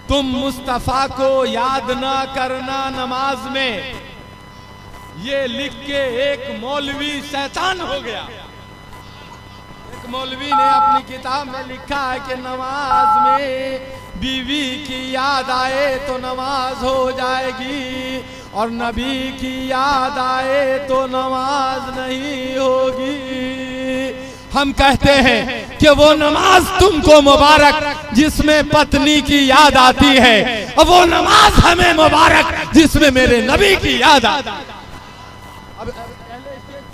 تم مصطفیٰ کو یاد نہ کرنا نماز میں، یہ لکھ کے ایک مولوی شیطان ہو گیا۔ ایک مولوی نے اپنی کتاب میں لکھا ہے کہ نماز میں بیوی کی یاد آئے تو نماز ہو جائے گی، اور نبی کی یاد آئے تو نماز نہیں ہوگی۔ ہم کہتے ہیں کہ وہ نماز تم کو مبارک جس میں پتنی کی یاد آتی ہے، اور وہ نماز ہمیں مبارک جس میں میرے نبی کی یاد آتی ہے۔ اب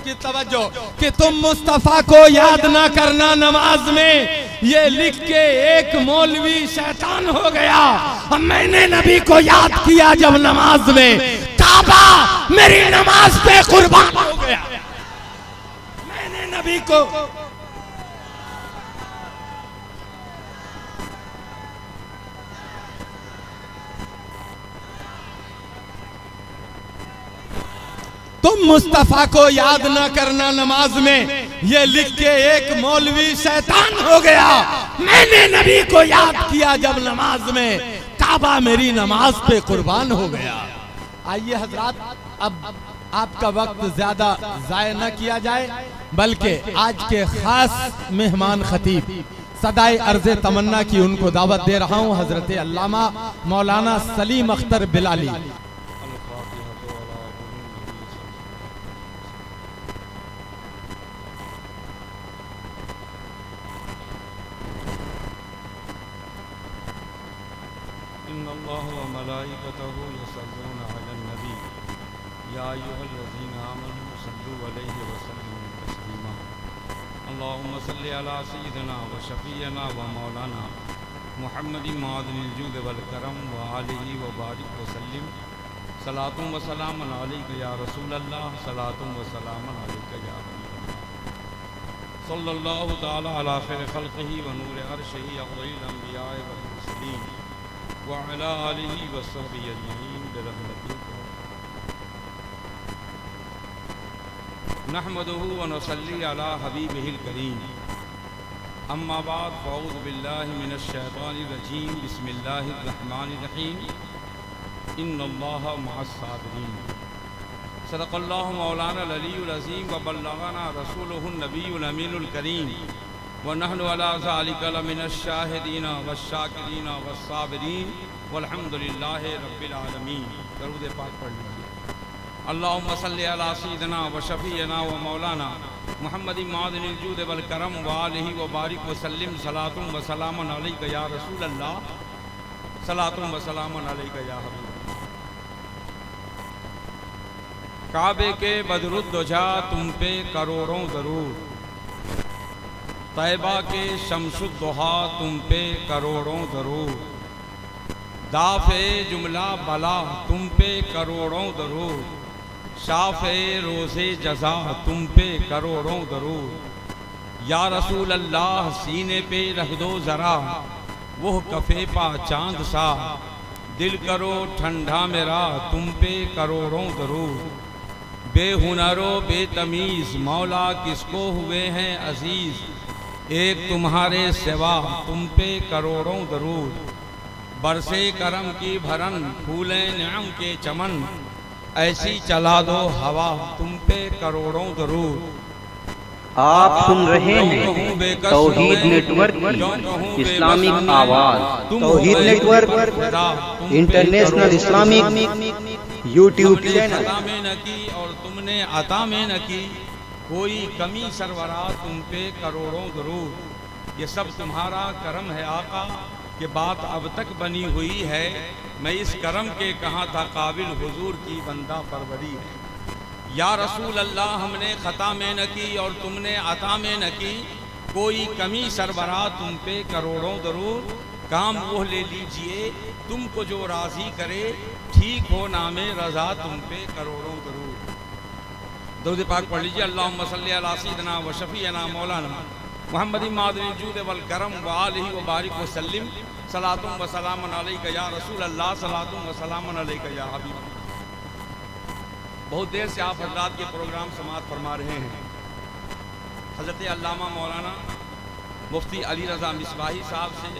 کی توجہ کہ تم مصطفیٰ کو یاد نہ کرنا نماز میں، یہ لکھ کے ایک مولوی شیطان ہو گیا، اور میں نے نبی کو یاد کیا جب نماز میں، کعبہ میری نماز پہ قربان ہو گیا۔ میں نے نبی کو تم مصطفیٰ کو یاد نہ کرنا نماز میں، یہ لکھ کے ایک مولوی شیطان ہو گیا، میں نے نبی کو یاد کیا جب نماز میں، کعبہ میری نماز پہ قربان ہو گیا۔ آئیے حضرات، اب آپ کا وقت زیادہ ضائع نہ کیا جائے، بلکہ آج کے خاص مہمان خطیب صدائے عرض تمنا کی ان کو دعوت دے رہا ہوں، حضرت علامہ مولانا سلیم اختر بلالی۔ ان اللہ و ملائکتہ یصلون علی النبی یا ایھا الذین آمنوا صلوا علیہ وسلموا تسلیما اللہم صل علی سیدنا و شفیعنا و مولانا محمد معدن الجود والکرم و آلہ و بارک وسلم صلاۃ و سلام علیک یا رسول اللہ صلاۃ و سلام علیک یا حبیب اللہ صلی اللہ تعالی علی خیر خلقہ و نور عرشہ افضل الانبیاء والمرسلین وعلى آلہ وصحبہ اجمعین برحمتک نحمدہ ونصلی علی حبیبہ الکریم اما بعد فاعوذ باللہ من الشیطان الرجیم بسم اللہ الرحمن الرحیم ان اللہ مع الصابرین صدق اللہ مولانا العلی العظیم وبلغنا رسولہ النبی الامین الکریم ونحن علی ذلک لمن الشاہدین والشاکرین والصابرین والحمد للہ رب العالمین۔ درود پاک پڑھ لیجیے۔ اللہم صلی علی سیدنا و شفیعنا و مولانا محمد معدن الجود والکرم و آلہ و بارک وسلم صلاۃ و سلام علیک یا رسول اللہ صلاۃ و سلام علیک یا حبیب اللہ۔ کعبے کے بدر الدجا تم پہ کروڑوں درود، طیبہ کے شمس الضحیٰ تم پہ کروڑوں درود، دافع جملہ بلا تم پہ کروڑوں درود، شافع روز جزا تم پہ کروڑوں درود، یا رسول اللہ سینے پہ رکھ دو ذرا وہ کفے پا چاند سا، دل کرو ٹھنڈا میرا تم پہ کروڑوں درود، بے ہنر و بے تمیز مولا کس کو ہوئے ہیں عزیز، ایک تمہارے سوا تم پہ کروڑوں درود، برسے کرم کی بھرن پھولیں نعم کے چمن، ایسی چلا دو ہوا تم پہ کروڑوں درود۔ آپ سن رہے ہیں توحید نیٹ ورک کی اسلامک آواز، Tawheed network international Islamic YouTube channel. عطا میں نہ کی اور تم نے عطا میں نہ کی کوئی کمی سرورا تم پہ کروڑوں درود، یہ سب تمہارا کرم ہے آقا کہ بات اب تک بنی ہوئی ہے، میں اس کرم کے کہاں تھا قابل حضور کی بندہ پروری ہے۔ یا رسول اللہ ہم نے خطا میں نہ کی اور تم نے عطا میں نہ کی کوئی کمی سربراہ تم پہ کروڑوں درود، کام وہ لے لیجئے تم کو جو راضی کرے، ٹھیک ہو نام رضا تم پہ کروڑوں درود۔ درود پاک پڑھ لیجئے۔ اللہم صلی علی سیدنا و شفیعنا مولانا محمد معدن الجود والکرم و آلہ و بارک وسلم صلاۃ و سلام علیک یا رسول اللہ صلاۃ و سلام علیک یا حبیب اللہ۔ بہت دیر سے آپ حضرات کے پروگرام سماعت فرما رہے ہیں۔ حضرت علامہ مولانا مفتی علی رضا مصباحی صاحب سے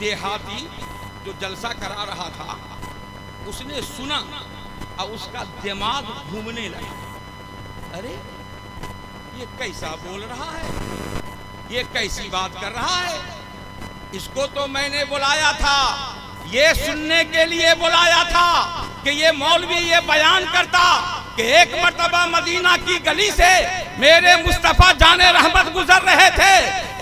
دیہاتی جو جلسہ کرا رہا تھا اس نے سنا اور اس کا دماغ گھومنے لگا، ارے یہ کیسا بول رہا ہے، یہ کیسی بات کر رہا ہے، اس کو تو میں نے بلایا تھا، یہ سننے کے لیے بلایا تھا کہ یہ مولوی یہ بیان کرتا کہ ایک مرتبہ مدینہ کی گلی سے میرے مصطفیٰ جان رحمت گزر رہے تھے،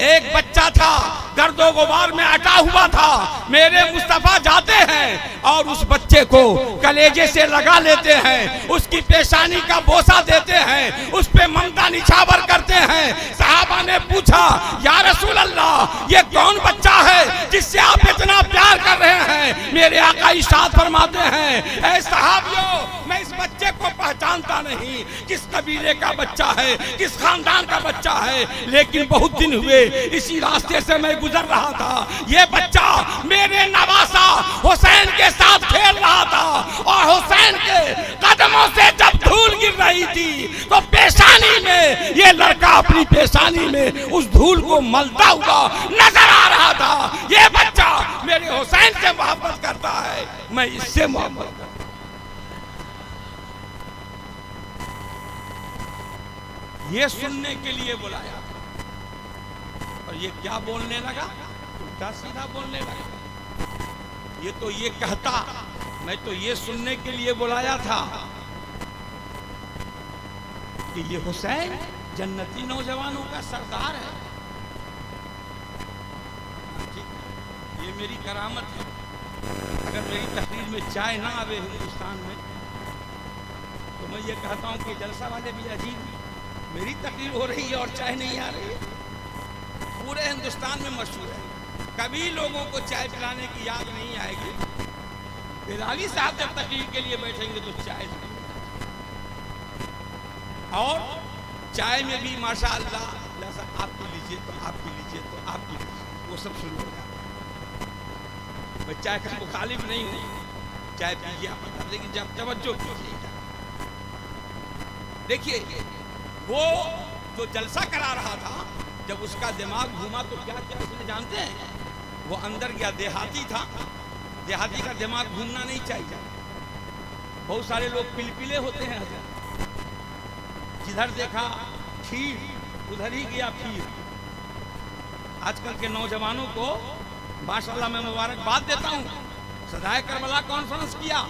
ایک بچہ تھا گرد و غبار میں اٹا ہوا تھا، میرے مصطفیٰ جاتے ہیں اور اس بچے کو کلیجے سے لگا لیتے ہیں، اس کی پیشانی کا بوسہ دیتے ہیں، اس پہ ممتا نچھاور کرتے ہیں۔ صحابہ نے پوچھا یا رسول اللہ یہ کون بچہ ہے جس سے آپ اتنا پیار کر رہے ہیں؟ میرے آقا ارشاد فرماتے ہیں اے صحابیوں میں اس بچے کو پہچانتا نہیں کس قبیلے کا بچہ ہے، کس خاندان کا بچہ ہے، لیکن بہت دن ہوئے اسی راستے سے میں گزر رہا تھا، یہ بچہ میرے نواسا حسین کے ساتھ کھیل رہا تھا اور حسین کے قدموں سے جب دھول گر رہی تھی تو پیشانی میں یہ لڑکا اپنی پیشانی میں اس دھول کو ملتا ہوا نظر آ رہا تھا، یہ بچہ میرے حسین سے محبت کرتا ہے، میں اس سے محبت کرتا ہوں۔ یہ سننے کے لیے بلایا اور یہ کیا بولنے لگا؟ الٹا سیدھا بولنے لگا۔ یہ تو یہ کہتا میں تو یہ سننے کے لیے بلایا تھا کہ یہ حسین جنتی نوجوانوں کا سردار ہے، یہ میری کرامت ہے۔ اگر میری تقریر میں چائے نہ آوے ہندوستان میں تو میں یہ کہتا ہوں کہ جلسہ والے بھی عجیب ہیں، میری تقریر ہو رہی ہے اور چائے نہیں آ رہی ہے، پورے ہندوستان میں مشہور ہے، کبھی لوگوں کو چائے پلانے کی یاد نہیں آئے گی، بیراوی صاحب جب تقریر کے لیے بیٹھیں گے تو چائے نہیں، اور چائے میں بھی ماشاءاللہ آپ کی لیجیے تو آپ کی لیجیے تو آپ کی لیجیے، وہ سب شروع ہو جاتا ہے۔ میں چائے کا مخالف نہیں ہوں، چائے پیجیے آپ، لیکن جب توجہ کیجیے گا، دیکھیے وہ جو جلسہ کرا رہا تھا جب اس کا دماغ گھوما تو کیا کیا اس نے جانتے ہیں؟ وہ اندر گیا، دیہاتی تھا، دیہاتی کا دماغ گھومنا نہیں چاہیے، بہت سارے لوگ پلپلے ہوتے ہیں، جدھر دیکھا کھیر ادھر ہی گیا پھیر۔ آج کل کے نوجوانوں کو ماشاءاللہ میں مبارکباد دیتا ہوں، سدائے کربلا کانفرنس کیا،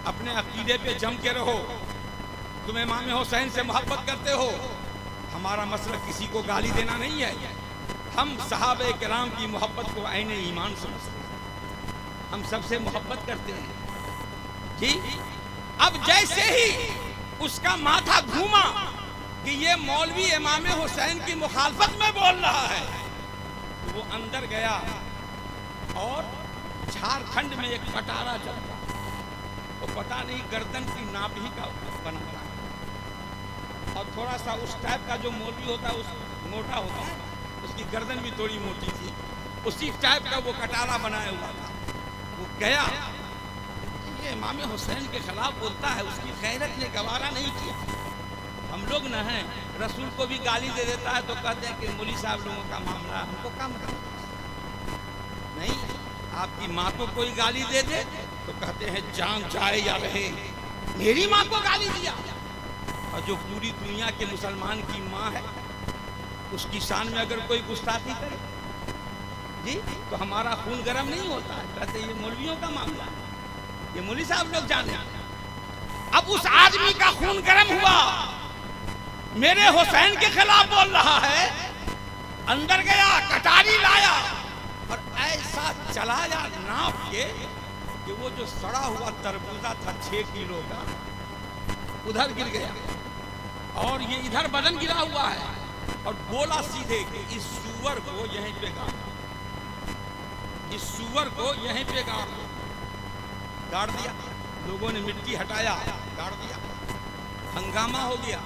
اپنے عقیدے پہ جم کے رہو، تم امام حسین سے محبت کرتے ہو، ہمارا مسلک کسی کو گالی دینا نہیں ہے، ہم صحابہ کرام کی محبت کو عین ایمان سمجھتے ہیں، ہم سب سے محبت کرتے ہیں جی۔ اب جیسے ہی اس کا ماتھا گھوما کہ یہ مولوی امام حسین کی مخالفت میں بول رہا ہے تو وہ اندر گیا اور جھارکھنڈ میں ایک پٹارا چلتا، وہ پتہ نہیں گردن کی ناپ ہی کا بنا تھا، اور تھوڑا سا اس ٹائپ کا جو مولوی ہوتا ہے اس موٹا ہوتا ہے، اس کی گردن بھی تھوڑی موٹی تھی، اسی ٹائپ کا وہ کٹارا بنایا ہوا تھا۔ وہ گیا، یہ امام حسین کے خلاف بولتا ہے، اس کی غیرت نے گوارا نہیں کیا۔ ہم لوگ نہ ہیں، رسول کو بھی گالی دے دیتا ہے تو کہتے ہیں کہ مولوی صاحب لوگوں کا معاملہ ہم کو کم نہیں، آپ کی ماں کو کوئی گالی دے دے تو کہتے ہیں جان جائے یا رہے، میری ماں کو گالی دیا، اور جو پوری دنیا کے مسلمان کی ماں ہے اس کی شان میں اگر کوئی گستاخی کرے جی تو ہمارا خون گرم نہیں ہوتا ہے، کہتے ہیں یہ مولویوں کا معاملہ ہے، یہ مولوی صاحب لوگ جانے۔ اب اس آدمی کا خون گرم ہوا، میرے حسین کے خلاف بول رہا ہے، اندر گیا، کٹاری لایا اور ایسا چلایا ناپ کے کہ وہ جو سڑا ہوا تربوزہ تھا 6 کلو کا ادھر گر گیا، اور یہ ادھر بدن گرا ہوا ہے، اور بولا سیدھے کہ اس سور کو یہیں پہ گاڑ، اس سور کو یہیں پہ گاڑ دیا۔ لوگوں نے مٹی ہٹایا، گاڑ دیا، ہنگامہ ہو گیا،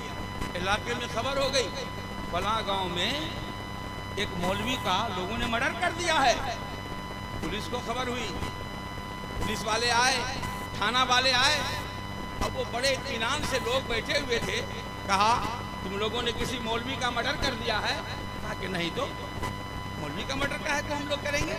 علاقے میں خبر ہو گئی فلاں گاؤں میں ایک مولوی کا لوگوں نے مرڈر کر دیا ہے۔ پولیس کو خبر ہوئی، پولیس والے آئے، تھانہ والے آئے، اب وہ بڑے اطمینان سے لوگ بیٹھے ہوئے تھے، کہا تم لوگوں نے کسی مولوی کا مرڈر کر دیا ہے؟ کہا کہ نہیں تو مولوی کا مرڈر کا ہے تو ہم لوگ کریں گے،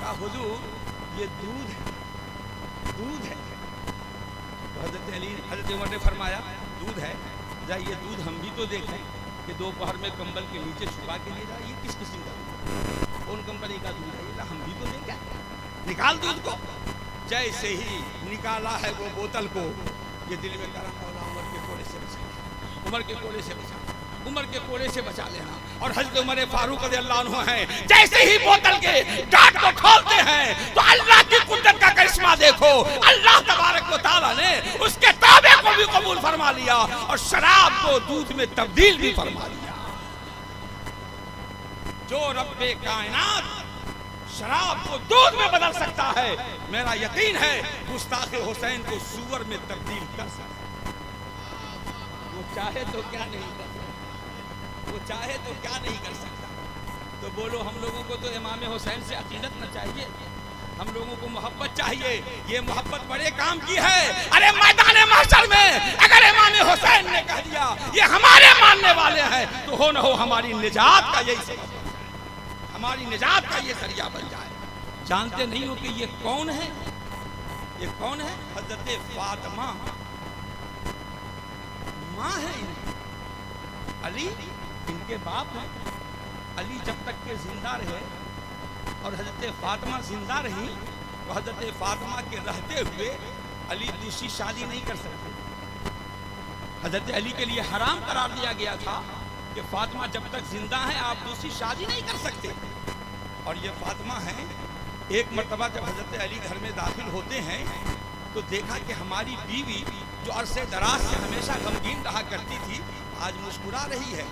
کہا حضور یہ دودھ ہے، دودھ ہے۔ تو حضرت عمر نے فرمایا دودھ ہے، ذرا یہ دودھ ہم بھی تو دیکھیں کہ دوپہر میں کمبل کے نیچے چھپا کے لے جائے، یہ کس قسم کا دودھ، کون کمپنی کا دودھ ہے، یہ ہم بھی تو دیکھیں، نکال دودھ کو۔ جیسے ہی نکالا ہے وہ بوتل کو، یہ دل میں کرا مولا عمر کے کوڑے سے بچا، عمر کے کوڑے سے بچا، عمر کے کوڑے سے بچا لینا۔ اور حضرت عمر فاروق رضی اللہ عنہ ہیں، جیسے ہی بوتل کے ڈاٹ کو کھولتے ہیں تو اللہ کی قدرت کا کرشمہ دیکھو، اللہ تبارک و تعالیٰ نے اس کے توبے کو بھی قبول فرما لیا اور شراب کو دودھ میں تبدیل بھی فرما لیا۔ جو رب کائنات شراب کو دودھ میں بدل سکتا ہے، میرا یقین ہے گستاخ حسین کو سور میں تبدیل کر سکتا ہے۔ وہ چاہے تو کیا نہیں کر سکتا، وہ چاہے تو کیا نہیں کر سکتا۔ تو بولو ہم لوگوں کو تو امام حسین سے عقیدت نہ چاہیے، ہم لوگوں کو محبت چاہیے۔ یہ محبت بڑے کام کی ہے۔ ارے میدان محشر میں اگر امام حسین نے کہہ دیا یہ ہمارے ماننے والے ہیں تو ہو نہ ہو ہماری نجات کا یہی سبب، ہماری نجات کا یہ ذریعہ بن جائے۔ جانتے نہیں ہو کہ یہ کون ہے؟ یہ کون ہے؟ حضرت فاطمہ ماں ہے ان کی، علی ان کے باپ ہیں۔ علی جب تک کہ زندہ رہے اور حضرت فاطمہ زندہ رہی تو حضرت فاطمہ کے رہتے ہوئے علی دوسری شادی نہیں کر سکتے۔ حضرت علی کے لیے حرام قرار دیا گیا تھا کہ فاطمہ جب تک زندہ ہیں آپ دوسری شادی نہیں کر سکتے۔ اور یہ فاطمہ ہیں، ایک مرتبہ جب حضرت علی گھر میں داخل ہوتے ہیں تو دیکھا کہ ہماری بیوی جو عرصے دراز سے ہمیشہ غمگین رہا کرتی تھی آج مسکرا رہی ہے،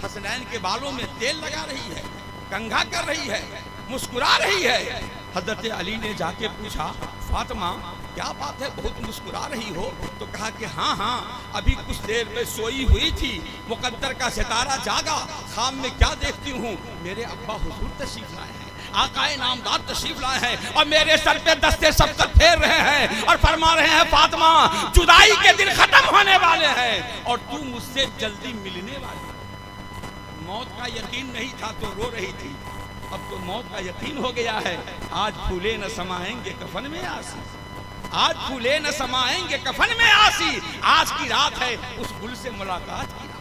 حسنین کے بالوں میں تیل لگا رہی ہے، کنگھا کر رہی ہے، مسکرا رہی ہے۔ حضرت علی نے جا کے پوچھا فاطمہ کیا بات ہے، بہت مسکرا رہی ہو؟ تو کہا کہ ہاں ابھی کچھ دیر میں سوئی ہوئی تھی، مقدر کا ستارہ جاگا، خواب میں کیا دیکھتی ہوں، میرے ابا حضور تشریف لائے ہیں، آقا نامدار تشریف لائے ہیں اور میرے سر پہ دستے شفقت پھیر رہے ہیں اور فرما رہے ہیں فاطمہ جدائی کے دن ختم ہونے والے ہیں اور تو مجھ سے جلدی ملنے والی۔ موت کا یقین نہیں تھا تو رو رہی تھی، اب تو موت کا یقین ہو گیا ہے۔ آج پھولے نہ سمائیں گے کفن میں آسی، آج پھولے نہ سمائیں گے کفن میں آسی، آج کی رات ہے اس گل سے ملاقات کی رات۔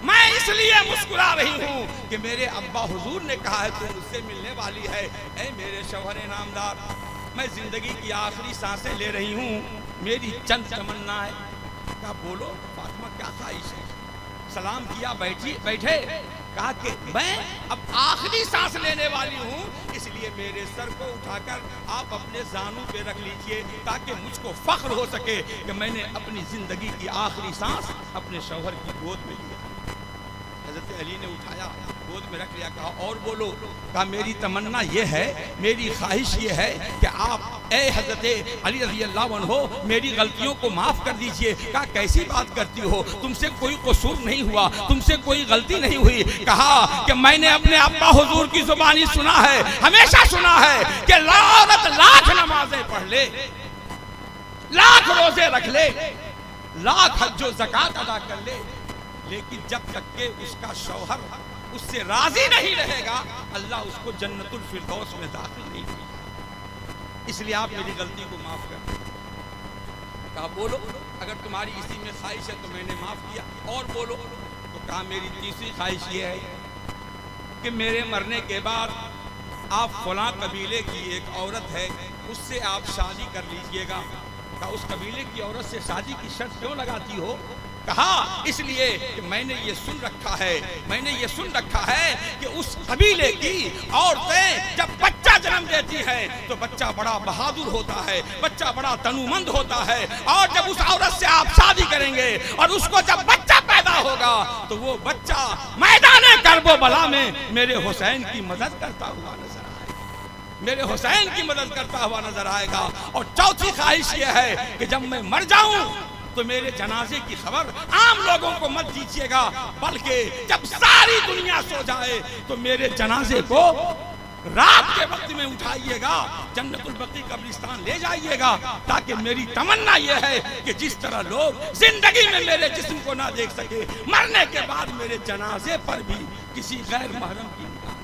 میں اس لیے مسکرا رہی ہوں کہ میرے ابا حضور نے کہا ہے تو مجھ سے ملنے والی ہے۔ اے میرے شوہر نامدار، میں زندگی کی آخری سانسیں لے رہی ہوں، میری چند تمنا ہے۔ کہا بولو فاطمہ کیا خواہش ہے؟ سلام کیا، بیٹھے، کہا کہ میں اب آخری سانس لینے والی ہوں، اس لیے میرے سر کو اٹھا کر آپ اپنے زانوں پہ رکھ لیجئے تاکہ مجھ کو فخر ہو سکے کہ میں نے اپنی زندگی کی آخری سانس اپنے شوہر کی گود میں لیا۔ حضرت علی نے اٹھایا، گود میں رکھ لیا، کہا اور بولو؟ کہا میری تمنا یہ ہے، میری خواہش یہ ہے کہ آپ اے حضرت علی رضی اللہ عنہ میری غلطیوں کو معاف کر دیجئے۔ کہا کیسی بات کرتی ہو، تم سے کوئی قصور نہیں ہوا، تم سے کوئی غلطی نہیں ہوئی۔ کہا کہ میں نے اپنے ابا حضور کی زبانی سنا ہے، ہمیشہ سنا ہے کہ عورت لاکھ نمازیں پڑھ لے، لاکھ روزے رکھ لے، لاکھ حج و زکوٰۃ ادا کر لے، لیکن جب تک کہ اس کا شوہر اس سے راضی نہیں رہے گا اللہ اس کو جنت الفردوس میں داخل نہیں کرے گا۔ اس لیے آپ میری غلطی کو معاف کر دیں۔ کہا بولو، اگر تمہاری اسی میں خواہش ہے تو میں نے معاف کیا، اور بولو؟ تو کہا میری تیسری خواہش یہ ہے کہ میرے مرنے کے بعد آپ فلاں قبیلے کی ایک عورت ہے اس سے آپ شادی کر لیجئے گا۔ کہا اس قبیلے کی عورت سے شادی کی شرط کیوں لگاتی ہو؟ کہا اس لیے کہ میں نے یہ سن رکھا ہے کہ اس قبیلے کی عورتیں جب بچہ جنم دیتی ہیں تو بچہ بڑا بہادر ہوتا ہے، بچہ بڑا تنومند ہوتا ہے، اور جب اس عورت سے آپ شادی کریں گے اور اس کو جب بچہ پیدا ہوگا تو وہ بچہ میدان کرب و بلا میں میرے حسین کی مدد کرتا ہوا نظر آئے گا، میرے حسین کی مدد کرتا ہوا نظر آئے گا۔ اور چوتھی خواہش یہ ہے کہ جب میں مر جاؤں تو میرے جنازے کی خبر عام لوگوں کو مت دیجیے گا، بلکہ جب ساری دنیا سو جائے تو میرے جنازے کو رات کے وقت میں اٹھائیے گا، جنت البقیع قبرستان لے جائیے گا، تاکہ میری تمنا یہ ہے کہ جس طرح لوگ زندگی میں میرے جسم کو نہ دیکھ سکے، مرنے کے بعد میرے جنازے پر بھی کسی غیر محرم کی نگاہ۔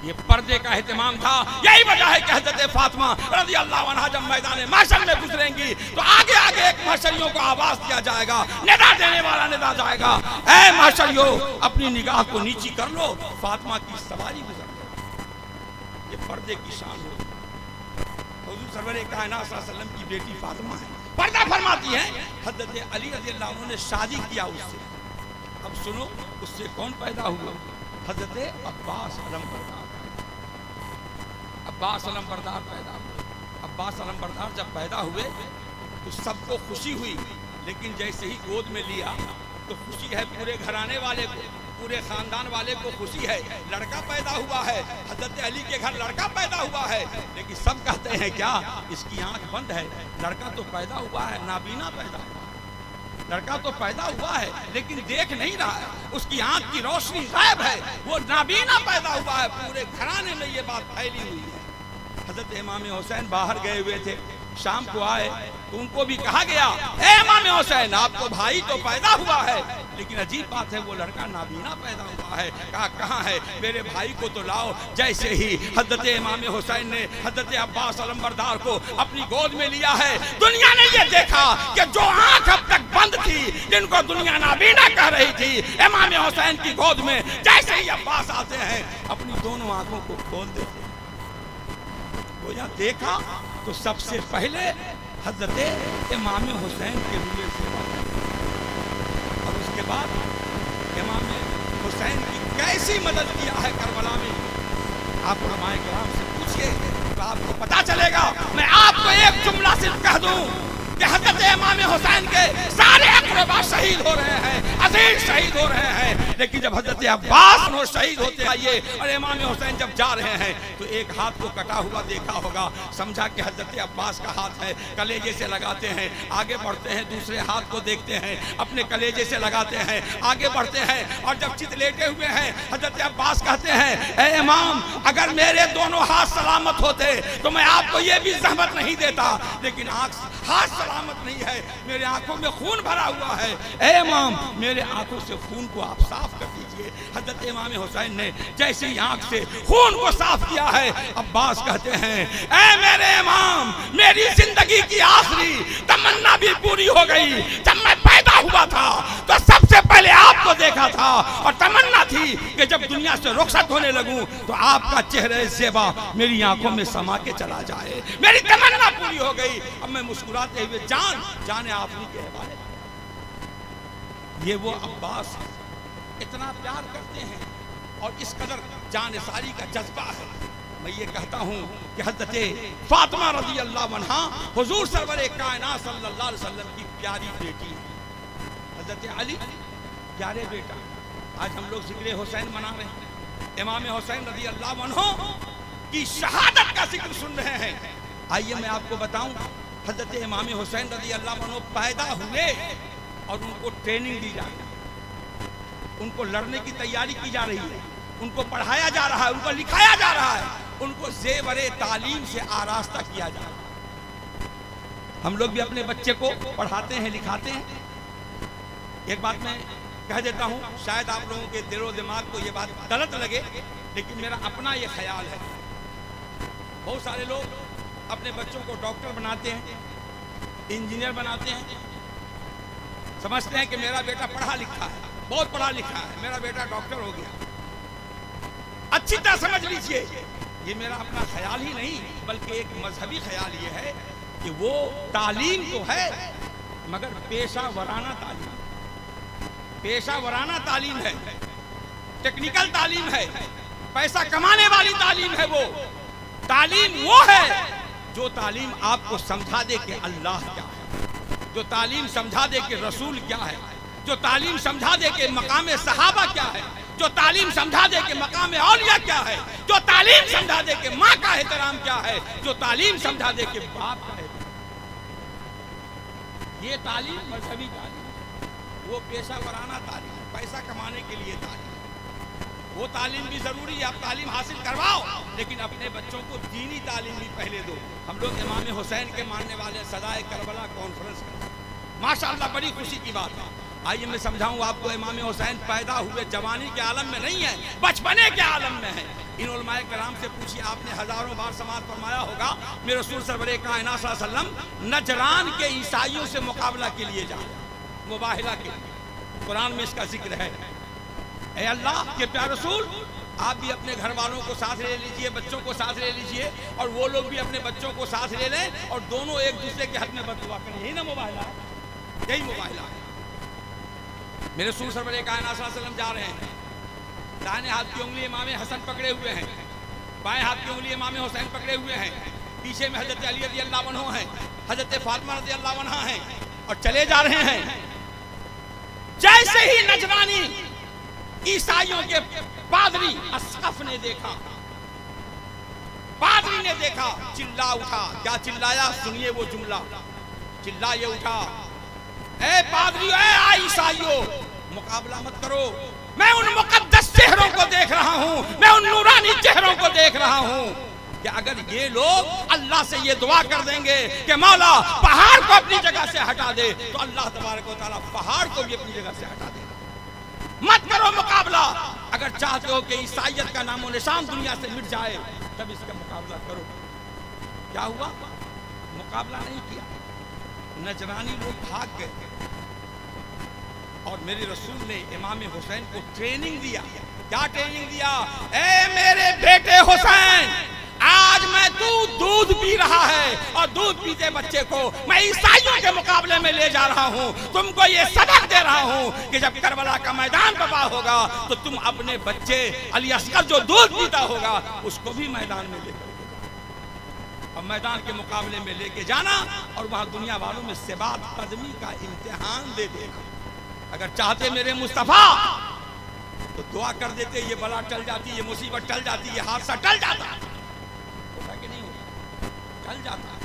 یہ پردے کا اہتمام تھا. یہی وجہ ہے کہ حضرت فاطمہ رضی اللہ عنہا جب میدان محشر میں گزریں گی تو آگے آگے ایک محشریوں کو آواز دیا جائے گا, ندا دینے والا ندا جائے گا, اے محشریوں اپنی نگاہ کو نیچی کر لو, فاطمہ کی سواری گزر گئی. یہ پردے کی شان ہو. حضور سرور کائنات صلی اللہ علیہ وسلم کی بیٹی فاطمہ ہے, پردہ فرماتی ہے. حضرت علی رضی اللہ عنہ نے شادی کیا اس سے. اب سنو اس سے کون پیدا ہوا؟ حضرت عباس علمبردار. عباس علمبردار پیدا ہوئے. عباس علمبردار جب پیدا ہوئے تو سب کو خوشی ہوئی, لیکن جیسے ہی گود میں لیا تو خوشی ہے پورے گھرانے والے کو, پورے خاندان والے کو خوشی ہے, لڑکا پیدا ہوا ہے. حضرت علی کے گھر لڑکا پیدا ہوا ہے, لیکن سب کہتے ہیں کیا اس کی آنکھ بند ہے, لڑکا تو پیدا ہوا ہے, نابینا پیدا ہوا ہے, لڑکا تو پیدا ہوا ہے لیکن دیکھ نہیں رہا ہے, اس کی آنکھ کی روشنی غائب ہے, وہ نابینا پیدا ہوا ہے. پورے گھرانے میں یہ بات پھیلی ہوئی ہے. حضرت امام حسین باہر گئے ہوئے تھے, شام کو آئے تو ان کو بھی کہا گیا اے امام حسین آپ کو بھائی تو پیدا ہوا ہے, لیکن عجیب بات ہے وہ لڑکا نابینا پیدا ہوا ہے. کہا کہاں ہے, میرے بھائی کو تو لاؤ. جیسے ہی حضرت امام حسین نے حضرت عباس علمبردار کو اپنی گود میں لیا ہے, دنیا نے یہ دیکھا کہ جو آنکھ اب تک بند تھی, جن کو دنیا نابینا کہہ رہی تھی, امام حسین کی گود میں جیسے ہی عباس آتے ہیں اپنی دونوں آنکھوں کو کھول دیتے ہیں. وہ یہاں دیکھا تو سب سے پہلے حضرت امام حسین کے روئے سے اور اس کے بعد امام حسین کی کیسی مدد کیا ہے کربلا میں, آپ علماء کرام سے پوچھئے تو آپ کو پتا چلے گا. میں آپ کو ایک جملہ صرف کہہ دوں کہ حضرت امام حسین کے سارے اقربا شہید ہو رہے ہیں, عزیز شہید ہو رہے ہیں, لیکن جب حضرت عباس وہ شہید ہوتے آئیے اور امام حسین جب جا رہے ہیں تو ایک ہاتھ کو کٹا ہوا دیکھا ہوگا, سمجھا کہ حضرت عباس کا ہاتھ ہے, کلیجے سے لگاتے ہیں, آگے بڑھتے ہیں, دوسرے ہاتھ کو دیکھتے ہیں, اپنے کلیجے سے لگاتے ہیں, آگے بڑھتے ہیں, اور جب چت لیٹے ہوئے ہیں حضرت عباس کہتے ہیں اے امام اگر میرے دونوں ہاتھ سلامت ہوتے تو میں آپ کو یہ بھی زحمت نہیں دیتا, لیکن ہاتھ سلامت نہیں ہے, میرے آنکھوں میں خون بھرا ہوا ہے, اے امام میرے آنکھوں سے خون کو آپ صاف کر دیجئے. حضرت امام حسین نے جیسے ہی آنکھ سے خون کو صاف کیا ہے, عباس کہتے ہیں اے میرے امام میری زندگی کی آخری تمنا بھی پوری ہو گئی. جب میں پیدا ہوا تھا تو سب سے پہلے آپ کو دیکھا تھا, اور تمنا تھی کہ جب دنیا سے رخصت ہونے لگوں تو آپ کا چہرہ زیبا میری آنکھوں میں سما کے چلا جائے. میری تمنا پوری ہو گئی. اب میں مسکراتے ہوئے جان آفری کے حوالے. یہ وہ عباس اتنا پیار کرتے ہیں اور اس قدر جان ساری کا جذبہ ہے. میں یہ کہتا ہوں کہ حضرت فاطمہ رضی اللہ عنہا حضور سرور کائنات صلی اللہ علیہ وسلم کی پیاری بیٹی ہے. حضرت علی پیارے بیٹا. آج ہم لوگ ذکر حسین منا رہے ہیں, امام حسین رضی اللہ عنہ کی شہادت کا ذکر سن رہے ہیں. آئیے میں آپ کو بتاؤں, حضرت امام حسین رضی اللہ عنہ پیدا ہوئے اور ان کو ٹریننگ دی جا رہی ہے, ان کو لڑنے کی تیاری کی جا رہی ہے, ان کو پڑھایا جا رہا ہے, ان کو لکھایا جا رہا ہے, ان کو زیور تعلیم سے آراستہ کیا جا رہا ہے. ہم لوگ بھی اپنے بچے کو پڑھاتے ہیں, لکھاتے ہیں. ایک بات میں کہہ دیتا ہوں, شاید آپ لوگوں کے دل و دماغ کو یہ بات غلط لگے, لیکن میرا اپنا یہ خیال ہے. بہت سارے لوگ اپنے بچوں کو ڈاکٹر بناتے ہیں, انجینئر بناتے ہیں, سمجھتے ہیں کہ میرا بیٹا پڑھا لکھا ہے, بہت پڑھا لکھا ہے, میرا بیٹا ڈاکٹر ہو گیا. اچھی طرح سمجھ لیجئے, یہ میرا اپنا خیال ہی نہیں بلکہ ایک مذہبی خیال یہ ہے کہ وہ تعلیم تو ہے مگر پیشہ ورانہ تعلیم, پیشہ ورانہ تعلیم ہے, ٹیکنیکل تعلیم ہے, پیسہ کمانے والی تعلیم ہے. وہ تعلیم وہ ہے جو تعلیم آپ کو سمجھا دے کہ اللہ کیا ہے, جو تعلیم سمجھا دے کہ رسول کیا ہے, جو تعلیم سمجھا دے کہ مقام صحابہ کیا ہے, جو تعلیم سمجھا دے کہ مقام اولیاء کیا ہے, جو تعلیم سمجھا دے کہ ماں کا احترام کیا ہے, جو تعلیم سمجھا دے کہ باپ کا احترام. یہ تعلیم مذہبی تعلیم, وہ پیشہ ورانہ تعلیم, پیسہ کمانے کے لیے تعلیم. وہ تعلیم بھی ضروری ہے, آپ تعلیم حاصل کرواؤ, لیکن اپنے بچوں کو دینی تعلیم بھی پہلے دو. ہم لوگ امام حسین کے ماننے والے صدائے کربلا کانفرنس کرتے ہیں, ماشاءاللہ بڑی خوشی کی بات ہے. آئیے میں سمجھاؤں آپ کو، امام حسین پیدا ہوئے جوانی کے عالم میں نہیں ہے، بچپنے کے عالم میں ہے۔ ان علماء کرام سے پوچھیے، آپ نے ہزاروں بار سماعت فرمایا ہوگا، میرے رسول سرور کائنات صلی اللہ علیہ وسلم نجران کے عیسائیوں سے مقابلہ کے لیے جائیں، مباہلہ کے لیے، قرآن میں اس کا ذکر ہے۔ اے اللہ کے پیارے رسول، آپ بھی اپنے گھر والوں کو ساتھ لے لیجئے، بچوں کو ساتھ لے لیجئے، اور وہ لوگ بھی اپنے بچوں کو ساتھ لے لیں، اور دونوں ایک دوسرے کے حق میں بد دعا کریں۔ یہی نا مباہلہ ہے، یہی مباہلہ ہے۔ میرے رسول سرور کائنات صلی اللہ علیہ وسلم جا رہے ہیں، دائیں ہاتھ کی انگلی امام حسن پکڑے ہوئے ہیں، بائیں ہاتھ کی انگلی امام حسین پکڑے ہوئے ہیں، پیچھے میں حضرت علی رضی اللہ عنہ ہیں، حضرت فاطمہ رضی اللہ عنہ ہیں، اور چلے جا رہے ہیں۔ جیسے ہی نجرانی عیسائیوں کے پادری اسقف نے دیکھا، پادری نے دیکھا، چلا اٹھا۔ کیا چلایا؟ سنیے وہ جملہ، چلا یہ اٹھا، اے پادریو، اے عیسائیو، مقابلہ مت کرو، میں ان مقدس چہروں کو دیکھ رہا ہوں، میں ان نورانی چہروں کو دیکھ رہا ہوں کہ اگر یہ لوگ اللہ سے یہ دعا کر دیں گے کہ مولا پہاڑ کو اپنی جگہ سے ہٹا دے، تو اللہ تبارک و تعالیٰ پہاڑ کو بھی اپنی جگہ سے ہٹا دے گا۔ مت کرو مقابلہ، اگر چاہتے ہو کہ عیسائیت کا نام و نشان دنیا سے مٹ جائے تب اس کا مقابلہ کرو۔ کیا ہوا؟ مقابلہ نہیں کیا، نجرانی لوگ بھاگ گئے، اور میرے رسول نے امام حسین کو ٹریننگ دیا۔ کیا ٹریننگ دیا؟ اے میرے بیٹے حسین، آج میں دودھ پی رہا ہے، اور دودھ پیتے بچے کو میں عیسائیوں کے مقابلے میں لے جا رہا ہوں، تم کو یہ سبق دے رہا ہوں کہ جب کربلا کا میدان برپا ہوگا تو تم اپنے بچے علی اصغر جو دودھ پیتا ہوگا اس کو بھی میدان میں لے کر اور میدان کے مقابلے میں لے کے جانا، اور وہاں دنیا والوں میں ثبات قدمی کا امتحان دے دینا۔ اگر چاہتے میرے مصطفیٰ تو دعا کر دیتے، یہ بلا ٹل جاتی، یہ مصیبت ٹل جاتی، یہ حادثہ ٹل جاتا، ہوتا کہ نہیں ہوتا؟ ٹل جاتا۔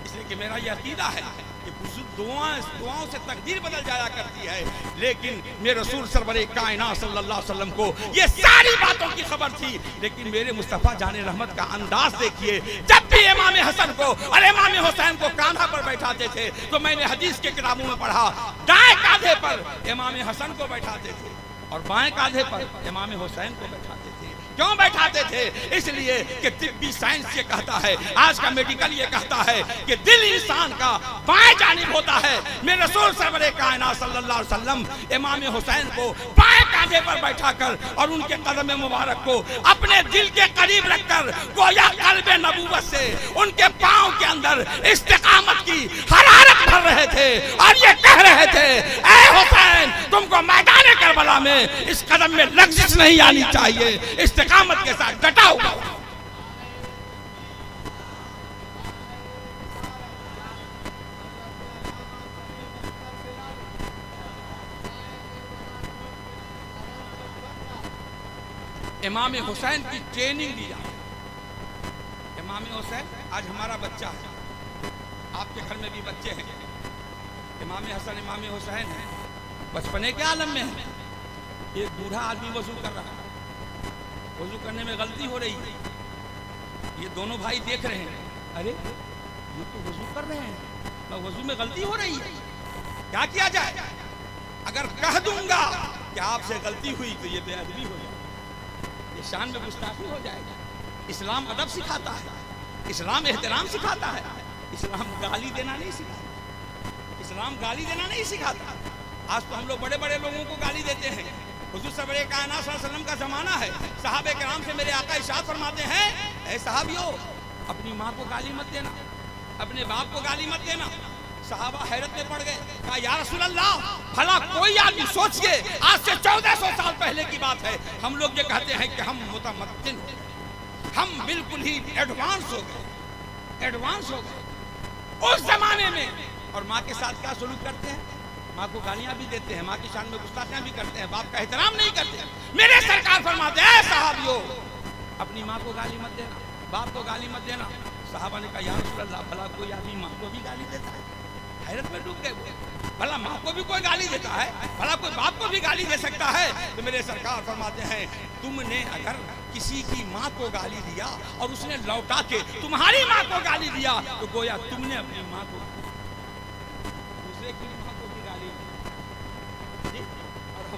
اس لیے کہ میرا یہ عقیدہ ہے کہ دعاؤں سے تقدیر بدل جایا کرتی ہے، لیکن میرے رسول سرور کائنات صلی اللہ علیہ وسلم کو یہ ساری باتوں کی خبر تھی، لیکن میرے مصطفیٰ جان رحمت کا انداز دیکھیے، جب بھی امام حسن کو اور امام حسین کو کاندھا پر بیٹھاتے تھے تو میں نے حدیث کے کتابوں میں پڑھا، دائیں کاندھے پر امام حسن کو بیٹھاتے تھے اور بائیں کاندھے پر امام حسین کو بیٹھاتے تھے۔ کیوں بیٹھاتے تھے؟ اس لیے کہ طبی سائنس یہ کہتا ہے، آج کا میڈیکل یہ کہتا ہے کہ دل انسان کا بائیں جانب ہوتا ہے۔ میرے رسول سرور کائنات صلی اللہ علیہ وسلم امام حسین کو بائیں کاندھے پر بیٹھا کر اور ان کے قدم مبارک کو اپنے دل کے قریب رکھ کر گویا قلب نبوت سے ان کے پاؤں کے اندر استقامت کی حرارت بھر رہے تھے، اور یہ کہہ رہے تھے، اے حسین، تم کو میدان کربلا میں اس قدم میں لغزش نہیں آنی چاہیے، استقامت کے ساتھ ڈٹا ہوا۔ امام حسین کی ٹریننگ دی جائے۔ امام حسین آج ہمارا بچہ ہے، آپ کے گھر میں بھی بچے ہیں، امام حسن امام حسین ہیں، بچپنے کے عالم میں ہیں۔ ایک بوڑھا آدمی وضو کر رہا ہے، وضو کرنے میں غلطی ہو رہی ہے، یہ دونوں بھائی دیکھ رہے ہیں، ارے یہ تو وضو کر رہے ہیں، وضو میں غلطی ہو رہی ہے، کیا کیا جائے؟ اگر کہہ دوں گا کہ آپ سے غلطی ہوئی تو یہ بے ادبی ہو جائے، یہ شان میں گستاخی ہو جائے گا۔ اسلام ادب سکھاتا ہے، اسلام احترام سکھاتا ہے، اسلام گالی دینا نہیں سکھاتا، اسلام گالی دینا نہیں سکھاتا۔ آج تو ہم لوگ بڑے بڑے لوگوں کو گالی دیتے ہیں۔ حضور سرور کائنات صلی اللہ علیہ وسلم کا زمانہ ہے، صحابہ کرام سے میرے آقا ارشاد فرماتے ہیں، اے صحابیو، اپنی ماں کو گالی مت دینا، اپنے باپ کو گالی مت دینا۔ صحابہ حیرت میں پڑ گئے، کہا یا رسول اللہ، بھلا کوئی آدمی سوچئے، آج سے 1400 سال پہلے کی بات ہے، ہم لوگ یہ کہتے ہیں کہ ہم متمدن ہیں، ہم بالکل ہی ایڈوانس ہو گئے، ایڈوانس ہو گئے۔ اس زمانے میں اور ماں کے ساتھ کیا سلوک کرتے ہیں؟ ماں کو گالیاں بھی دیتے ہیں، ماں کی شان میں گستاخیاں بھی کرتے ہیں، باپ کا احترام نہیں کرتے ہیں۔ میرے سرکار فرماتے ہیں، اے صحابیو، اپنی ماں کو گالی مت دینا، باپ کو گالی مت دینا۔ صحابہ نے کہا یا رسول اللہ، بھلا کوئی آدمی ماں کو بھی گالی دیتا ہے؟ حیرت میں ڈوب گئے وہ، بھلا ماں کو بھی کوئی گالی دیتا ہے، بھلا کوئی باپ کو بھی گالی دے سکتا ہے؟ تو میرے سرکار فرماتے ہیں، تم نے اگر کسی کی ماں کو گالی دیا اور اس نے لوٹا کے تمہاری ماں کو گالی دیا تو گویا تم نے اپنی ماں کو، دوسرے کی ماں کو بھی گالی دی۔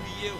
BA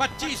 25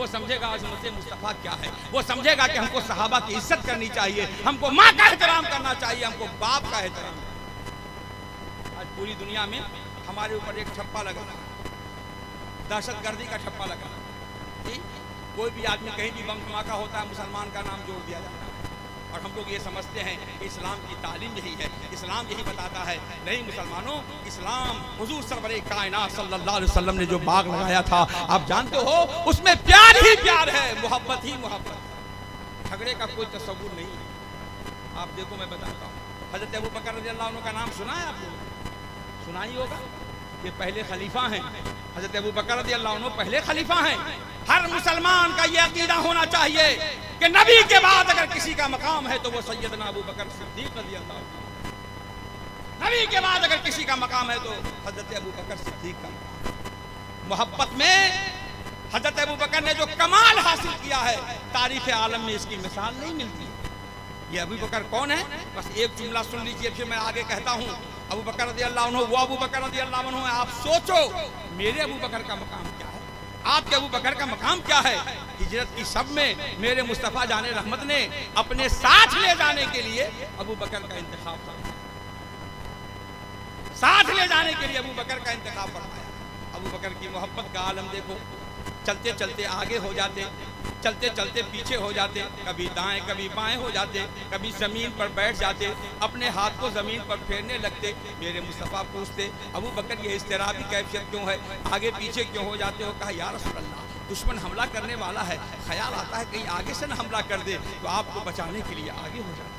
وہ سمجھے گا عظمت مصطفیٰ کیا ہے، وہ سمجھے گا کہ ہم کو صحابہ کی عزت کرنی چاہیے، ہم کو ماں کا احترام کرنا چاہیے، ہم کو باپ کا احترام۔ آج پوری دنیا میں ہمارے اوپر ایک ٹھپا لگا، دہشت گردی کا ٹھپا لگا، کوئی بھی آدمی کہیں بھی بم دھماکہ ہوتا ہے مسلمان کا نام جوڑ دیا جاتا ہے، اور ہم لوگ یہ سمجھتے ہیں کہ اسلام کی تعلیم یہی ہے، اسلام یہی بتاتا ہے۔ نہیں مسلمانوں، اسلام حضور سرور کائنات صلی اللہ علیہ وسلم نے جو باغ لگایا تھا، آپ جانتے ہو اس میں پیار ہی پیار ہے، محبت ہی محبت، جھگڑے کا کوئی تصور نہیں ہے۔ آپ دیکھو میں بتاتا ہوں، حضرت ابو بکر رضی اللہ عنہ کا نام سنا ہے آپ لوگوں؟ سنا ہی ہوگا، یہ پہلے خلیفہ ہیں، حضرت ابو بکر رضی اللہ عنہ پہلے خلیفہ ہیں۔ ہر مسلمان کا یہ عقیدہ ہونا چاہیے کہ نبی کے بعد اگر کسی کا مقام ہے تو وہ سیدنا ابو بکر صدیق رضی اللہ عنہ، نبی کے بعد اگر کسی کا مقام ہے تو حضرت ابو بکر صدیق کا مقام۔ محبت میں حضرت ابو بکر نے جو کمال حاصل کیا ہے، تاریخ عالم میں اس کی مثال نہیں ملتی۔ یہ ابو بکر کون ہے؟ بس ایک جملہ سن لیجئے پھر میں آگے کہتا ہوں۔ ابو بکر رضی اللہ عنہ وہ ابو بکر رضی اللہ عنہ ہے۔ آپ سوچو میرے ابو بکر کا مقام کیا ہے، آپ کے ابو بکر کا مقام کیا ہے؟ ہجرت کی سب میں میرے مصطفیٰ جان رحمت نے اپنے ساتھ لے جانے کے لیے ابو بکر کا انتخاب فرمایا، ساتھ لے جانے کے لیے ابو بکر کا انتخاب فرمایا۔ ابو بکر کی محبت کا عالم دیکھو، چلتے چلتے آگے ہو جاتے، چلتے چلتے پیچھے ہو جاتے، کبھی دائیں کبھی بائیں ہو جاتے، کبھی زمین پر بیٹھ جاتے، اپنے ہاتھ کو زمین پر پھیرنے لگتے۔ میرے مصطفیٰ پوچھتے ابو بکر یہ اضطرابی کیفیت کیوں ہے، آگے پیچھے کیوں ہو جاتے ہو؟ کہا یا رسول اللہ دشمن حملہ کرنے والا ہے، خیال آتا ہے کہیں آگے سے نہ حملہ کر دے تو آپ کو بچانے کے لیے آگے ہو جاتے،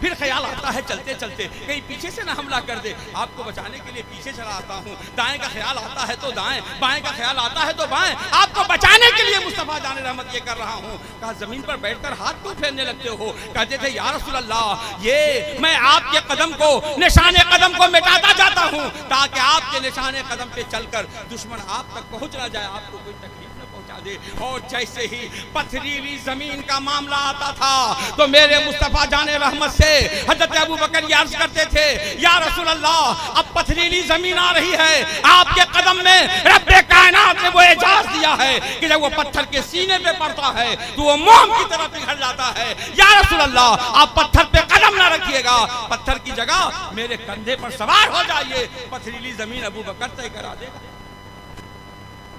پھر خیال آتا ہے چلتے چلتے کہیں پیچھے سے نہ حملہ کر دے، آپ کو بچانے کے لیے پیچھے چلا آتا ہوں، دائیں کا خیال آتا ہے تو دائیں، بائیں کا خیال آتا ہے تو بائیں، آپ کو بچانے کے لیے مصطفیٰ جان رحمت یہ کر رہا ہوں۔ کہا زمین پر بیٹھ کر ہاتھ کیوں پھیرنے لگتے ہو؟ کہتے تھے یا رسول اللہ یہ میں آپ کے قدم کو، نشان قدم کو مٹاتا جاتا ہوں تاکہ آپ کے نشان قدم پہ چل کر دشمن آپ تک پہنچ نہ جائے، آپ کو کوئی تکلیف نہ پہنچا دے۔ اور جیسے ہی پتھریلی زمین کا معاملہ آتا تھا تو میرے مصطفیٰ جان رحمت سے حضرت ابو بکر یہ عرض کرتے تھے یا رسول اللہ اب پتھریلی زمین آ رہی ہے، آپ کے قدم میں رب کائنات نے وہ اعجاز دیا ہے کہ جب وہ پتھر کے سینے پہ پڑتا ہے تو وہ موم کی طرح پگھل جاتا ہے۔ یا رسول اللہ آپ پتھر پہ قدم نہ رکھیے گا، پتھر کی جگہ میرے کندھے پر سوار ہو جائیے، پتھریلی زمین ابو بکر طے کرا دے گا۔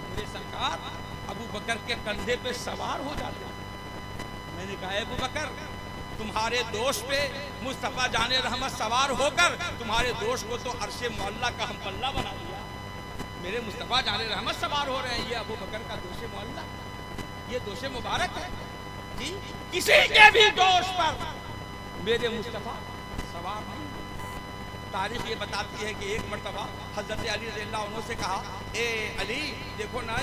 میرے سرکار ابو بکر کے کندھے پہ سوار ہو جاتے ہیں۔ میں نے کہا ابو بکر تمہارے دوست پہ مصطفیٰ جان رحمت سوار ہو کر تمہارے دوست کو تو عرش معلّہ کا ہم پلہ بنا دیا، میرے مصطفیٰ جان رحمت سوار ہو رہے ہیں، یہ ابو بکر کا دوست معلّہ، یہ دوست مبارک ہے جی، کسی کے بھی دوست پر میرے مصطفیٰ سوار نہیں۔ تاریخ یہ بتاتی ہے کہ ایک مرتبہ حضرت علی رضی اللہ عنہ سے کہا اے علی دیکھو نا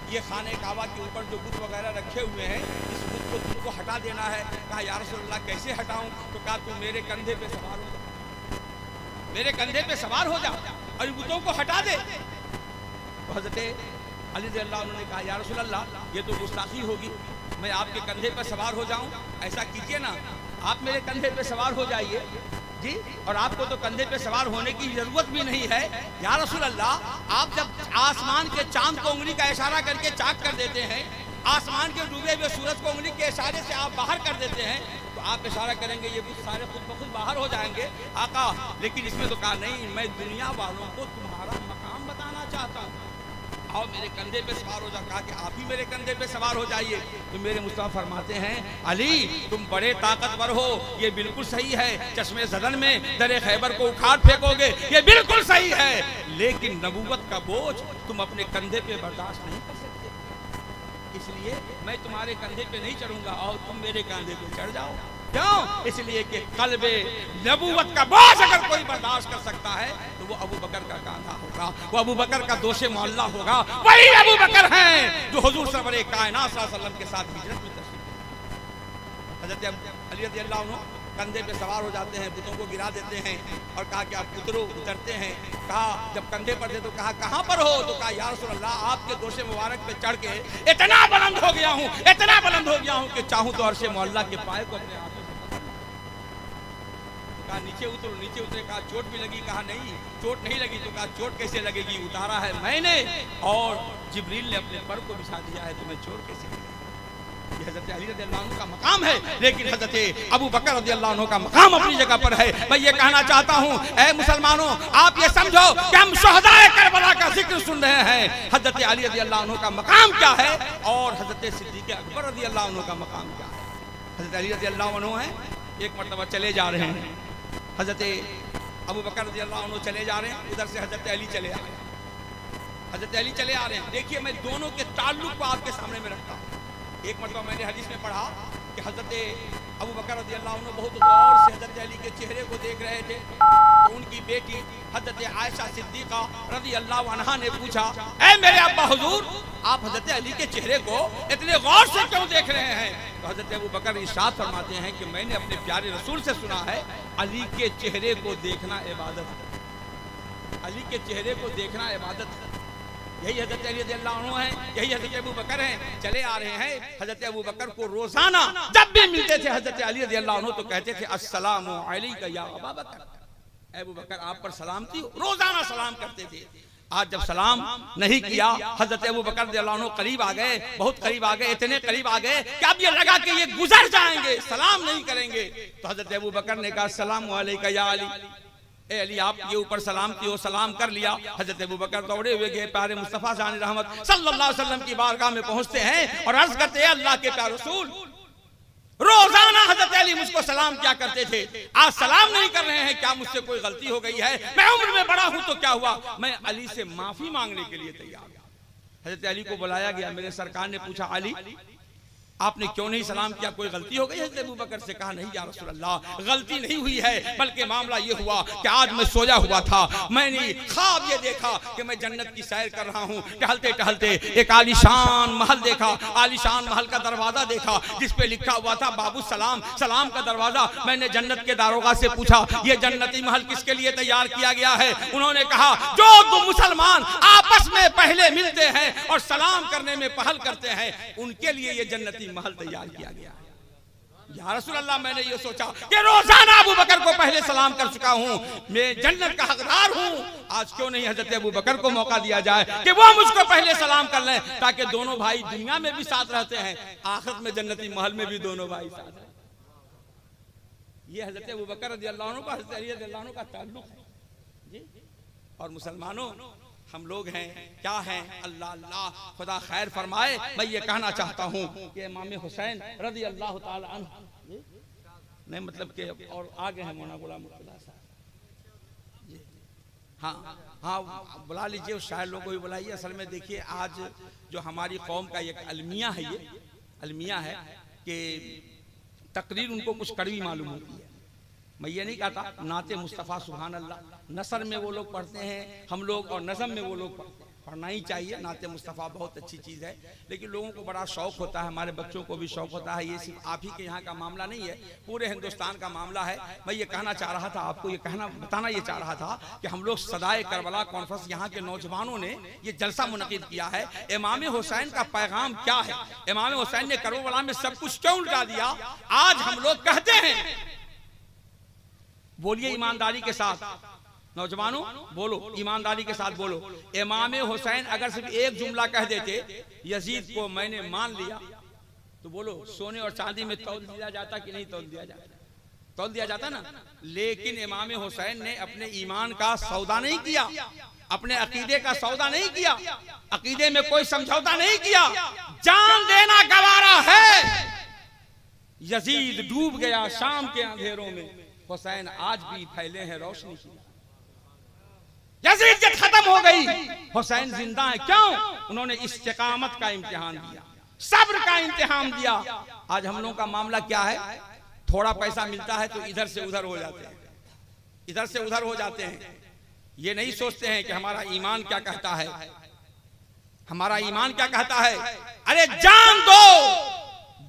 یہ خانہ کعبہ کے اوپر جو بت وغیرہ رکھے ہوئے ہیں اس بت کو تم کو ہٹا دینا ہے۔ کہا یا رسول اللہ کیسے ہٹاؤں؟ تو کہا تم میرے کندھے پہ سوار ہو جا، میرے کندھے پہ سوار ہو جا اور بتوں کو ہٹا دے۔ تو حضرت علی رضی اللہ عنہ نے کہا یا رسول اللہ یہ تو گستاخی ہوگی، میں آپ کے کندھے پہ سوار ہو جاؤں؟ ایسا کیجئے نا آپ میرے کندھے پہ سوار ہو جائیے جی، اور آپ کو تو کندھے پہ سوار ہونے کی ضرورت بھی نہیں ہے۔ یا رسول اللہ آپ جب آسمان کے چاند کو انگلی کا اشارہ کر کے چاک کر دیتے ہیں، آسمان کے ڈوبے ہوئے سورج کو انگلی کے اشارے سے آپ باہر کر دیتے ہیں تو آپ اشارہ کریں گے یہ کچھ سارے خود بخود باہر ہو جائیں گے آقا، لیکن اس میں تو کہا نہیں میں دنیا والوں کو تمہارا مقام بتانا چاہتا ہوں، آؤ میرے کندھے پہ سوار ہو جا۔ کہا کہ آپ ہی میرے کندھے پہ سوار ہو جائیے۔ تو میرے مصطفیٰ فرماتے ہیں علی تم بڑے طاقتور ہو، یہ بالکل صحیح ہے، چشمے زدن میں در خیبر کو اکھاڑ پھینکو گے یہ بالکل صحیح ہے، لیکن نبوت کا بوجھ تم اپنے کندھے پہ برداشت نہیں کر سکتے، اس لیے میں تمہارے کندھے پہ نہیں چڑھوں گا، اور تم میرے کندھے پہ چڑھ جاؤ۔ کیوں؟ اس لیے کہ قلب نبوت کا بوجھ اگر کوئی برداشت کر سکتا ہے تو وہ ابو بکر کا کاندھا ہوگا، وہ ابو بکر کا دوش معلّہ ہوگا، وہی ابو بکر ہیں جو حضور سرور کائنات صلی اللہ علیہ وسلم کے ساتھ ہجرت میں تشریف۔ حضرت علی رضی اللہ عنہ کندھے پہ سوار ہو جاتے ہیں، بتوں کو گرا دیتے ہیں اور کہا کہ آپ اترو، اترتے ہیں۔ کہا جب کندھے پر تھے تو کہا کہاں پر ہو؟ تو کہا یا رسول اللہ آپ کے دوش مبارک پہ چڑھ کے اتنا بلند ہو گیا ہوں، اتنا بلند ہو گیا ہوں کہ چاہوں تو عرش معلّہ کے پائے کو اپنے ہاتھوں سے پکڑ لوں۔ کہا نیچے اترو، نیچے اترے، کہا چوٹ بھی لگی؟ کہا نہیں چوٹ نہیں لگی۔ تو کہا چوٹ کیسے لگے گی؟ اتارا ہے میں نے اور جبریل نے اپنے پر کو بچھا دیا ہے، تمہیں چوٹ کیسے لگے؟ یہ حضرت علی رضی اللہ عنہ کا مقام ہے، لیکن حضرت ابو بکر رضی اللہ عنہ کا مقام اپنی جگہ پر ہے۔ میں یہ کہنا چاہتا ہوں اے مسلمانوں، آپ یہ سمجھو کہ ہم شہدائے کربلا کا ذکر سن رہے ہیں، حضرت علی رضی اللہ عنہ کا مقام کیا ہے اور حضرت صدیق اکبر رضی اللہ عنہ کا مقام کیا ہے۔ حضرت علی رضی اللہ عنہ ہیں، ایک مرتبہ چلے جا رہے ہیں، حضرت ابو بکر رضی اللہ عنہ چلے جا رہے ہیں، ادھر سے حضرت علی چلے آ رہے ہیں، حضرت علی چلے آ رہے ہیں۔ دیکھیے میں دونوں کے تعلق کو آپ کے سامنے میں رکھتا ہوں۔ ایک مرتبہ میں نے حدیث میں پڑھا کہ حضرت ابو بکر رضی اللہ عنہ بہت غور سے حضرت علی کے چہرے کو دیکھ رہے تھے، تو ان کی بیٹی حضرت عائشہ صدیقہ رضی اللہ عنہا نے پوچھا، اے میرے ابا حضور، آپ حضرت علی کے چہرے کو اتنے غور سے کیوں دیکھ رہے ہیں؟ تو حضرت ابو بکر ارشاد فرماتے ہیں کہ میں نے اپنے پیارے رسول سے سنا ہے علی کے چہرے کو دیکھنا عبادت ہے، علی کے چہرے کو دیکھنا عبادت ہے۔ یہی حضرت علی رضی اللہ عنہ ہیں، یہی حضرت ابو بکر ہیں، چلے آ رہے ہیں۔ حضرت ابو بکر کو روزانہ جب بھی ملتے تھے حضرت علی رضی اللہ عنہ تو کہتے تھے السلام علیک یا ابا بکر، اے ابو بکر آپ پر سلامتی ہو، روزانہ سلام کرتے تھے۔ آج جب سلام نہیں کیا، حضرت ابو بکر رضی اللہ عنہ قریب آ گئے، بہت قریب آ گئے، اتنے قریب آ گئے کہ اب یہ لگا کہ یہ گزر جائیں گے، سلام نہیں کریں گے۔ تو حضرت ابو بکر نے کہا السلام علیک یا علی، اے علی آپ کے اوپر سلامتی ہو، سلام کر لیا۔ حضرت ابو بکر دوڑے ہوئے گئے، پیارے مصطفیٰ جان رحمت صلی اللہ علیہ وسلم کی بارگاہ میں پہنچتے ہیں اور عرض کرتے ہیں اللہ کے پیارے رسول، روزانہ حضرت علی مجھ کو سلام کیا کرتے تھے، آج سلام نہیں کر رہے ہیں، کیا مجھ سے کوئی غلطی ہو گئی ہے؟ میں عمر میں بڑا ہوں تو کیا ہوا، میں علی سے معافی مانگنے کے لیے تیار ہوں۔ حضرت علی کو بلایا گیا، میرے سرکار نے پوچھا علی آپ نے کیوں نہیں سلام کیا، کوئی غلطی ہو گئی؟ حضرت ابو بکر سے کہا نہیں یا رسول اللہ، غلطی نہیں ہوئی ہے، بلکہ معاملہ یہ ہوا کہ آج میں سویا ہوا تھا، میں نے خواب یہ دیکھا کہ میں جنت کی سیر کر رہا ہوں، ٹہلتے ٹہلتے ایک عالیشان محل دیکھا، عالیشان محل کا دروازہ دیکھا جس پہ لکھا ہوا تھا باب السلام، سلام کا دروازہ۔ میں نے جنت کے داروغہ سے پوچھا یہ جنتی محل کس کے لیے تیار کیا گیا ہے؟ انہوں نے کہا جو دو مسلمان آپس میں پہلے ملتے ہیں اور سلام کرنے میں پہل کرتے ہیں ان کے لیے یہ جنتی محل تیار کیا گیا ہے۔ یا رسول اللہ میں نے یہ سوچا کہ روزانہ ابو بکر کو پہلے سلام کر چکا ہوں، میں جنت کا حقدار ہوں، آج کیوں نہیں حضرت ابو بکر کو موقع دیا جائے کہ وہ مجھ کو پہلے سلام کر لیں، تاکہ دونوں بھائی دنیا میں بھی ساتھ رہتے ہیں، آخرت میں جنتی محل میں بھی دونوں بھائی ساتھ ہیں۔ یہ حضرت ابو بکر رضی اللہ عنہ کا حضرت علی رضی اللہ عنہ کا تعلق ہے جی۔ اور مسلمانوں ہم لوگ ہیں کیا ہیں، اللہ اللہ خدا خیر فرمائے۔ میں یہ کہنا چاہتا ہوں کہ امام حسین رضی اللہ تعالی عنہ نہیں مطلب کہ اور آگے ہیں مولانا غلام مرتضیٰ صاحب جی، ہاں بلا لیجئے، اس شاعر لوگوں کو بھی بلائیے۔ اصل میں دیکھیے آج جو ہماری قوم کا ایک المیہ ہے، یہ المیہ ہے کہ تقریر ان کو کچھ کڑوی معلوم ہوتی ہے۔ میں یہ نہیں کہتا نعت مصطفیٰ سبحان اللہ نثر میں وہ لوگ پڑھتے ہیں ہم لوگ اور نظم میں وہ لوگ پڑھتے ہیں، پڑھنا ہی چاہیے، نعت مصطفیٰ بہت اچھی چیز ہے، لیکن لوگوں کو بڑا شوق ہوتا ہے، ہمارے بچوں کو بھی شوق ہوتا ہے، یہ صرف آپ ہی کے یہاں کا معاملہ نہیں ہے، پورے ہندوستان کا معاملہ ہے۔ میں یہ کہنا چاہ رہا تھا آپ کو، یہ بتانا یہ چاہ رہا تھا کہ ہم لوگ صدائے کربلا کانفرنس یہاں کے نوجوانوں نے یہ جلسہ منعقد کیا ہے، امام حسین کا پیغام کیا ہے، امام حسین نے کربلا میں سب کچھ کیوں الٹا دیا۔ آج ہم لوگ کہتے ہیں، بولیے ایمانداری کے ساتھ نوجوانوں، بولو ایمانداری کے ساتھ بولو، امام حسین اگر صرف ایک جملہ کہہ دیتے یزید کو میں نے مان لیا، تو بولو سونے اور چاندی میں تول دیا جاتا کہ نہیں تول دیا جاتا؟ تول دیا جاتا نا۔ لیکن امام حسین نے اپنے ایمان کا سودا نہیں کیا، اپنے عقیدے کا سودا نہیں کیا، عقیدے میں کوئی سمجھوتا نہیں کیا، جان دینا گوارا ہے۔ یزید ڈوب گیا شام کے اندھیروں میں، حسین آج بھی پھیلے ہیں روشنی کی۔ یزید ختم ہو گئی، حسین زندہ ہے، کیوں؟ انہوں نے استقامت کا امتحان دیا، صبر کا امتحان دیا۔ آج ہم لوگوں کا معاملہ کیا ہے، تھوڑا پیسہ ملتا ہے تو ادھر سے ادھر ہو جاتے ہیں، ادھر سے ادھر ہو جاتے ہیں، یہ نہیں سوچتے ہیں کہ ہمارا ایمان کیا کہتا ہے، ہمارا ایمان کیا کہتا ہے۔ ارے جان دو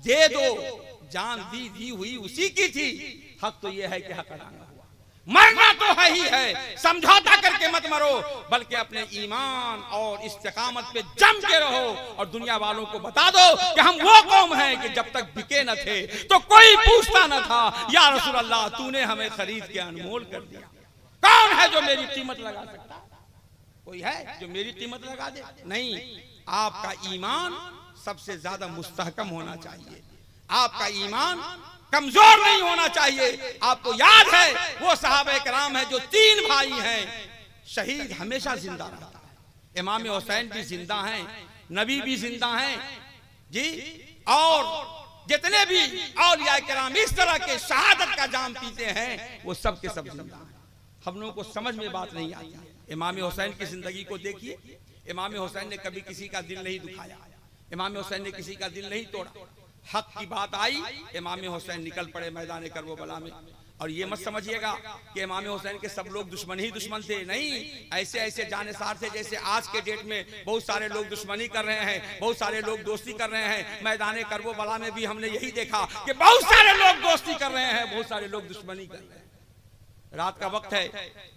دے دو، جان دی ہوئی اسی کی تھی، حق تو یہ ہے کہ حق ادا نہ ہوا، مرنا تو ہے ہی ہے، سمجھوتا کر کے مت مرو، بلکہ اپنے ایمان اور استقامت پہ جم کے رہو، اور دنیا والوں کو بتا دو کہ ہم وہ قوم ہیں کہ جب تک بکے نہ تھے تو کوئی پوچھتا نہ تھا، یا رسول اللہ تو نے ہمیں خرید کے انمول کر دیا، کون ہے جو میری قیمت لگا سکتا؟ کوئی ہے جو میری قیمت لگا دے؟ نہیں، آپ کا ایمان سب سے زیادہ مستحکم ہونا چاہیے، آپ کا ایمان کمزور نہیں ہونا چاہیے۔ آپ کو یاد ہے وہ صحابہ کرام ہیں جو 3 بھائی ہیں، شہید ہمیشہ زندہ رہتا ہے، امام حسین بھی زندہ ہیں، نبی بھی زندہ ہیں جی، اور جتنے بھی اولیاء کرام اس طرح کے شہادت کا جام پیتے ہیں وہ سب کے سب زندہ ہیں۔ ہم لوگوں کو سمجھ میں بات نہیں آتی۔ امام حسین کی زندگی کو دیکھیے، امام حسین نے کبھی کسی کا دل نہیں دکھایا، امام حسین نے کسی کا دل نہیں توڑا۔ حق کی بات آئی، امام حسین نکل پڑے میدان کربلا میں۔ اور یہ مت سمجھیے گا کہ امام حسین کے سب لوگ دشمن ہی دشمن تھے، نہیں، ایسے ایسے جانثار تھے جیسے آج کے ڈیٹ میں بہت سارے لوگ دشمنی کر رہے ہیں، بہت سارے لوگ دوستی کر رہے ہیں۔ میدان کربلا میں بھی ہم نے یہی دیکھا کہ بہت سارے لوگ دوستی کر رہے ہیں، بہت سارے لوگ دشمنی کر رہے ہیں۔ رات کا وقت ہے،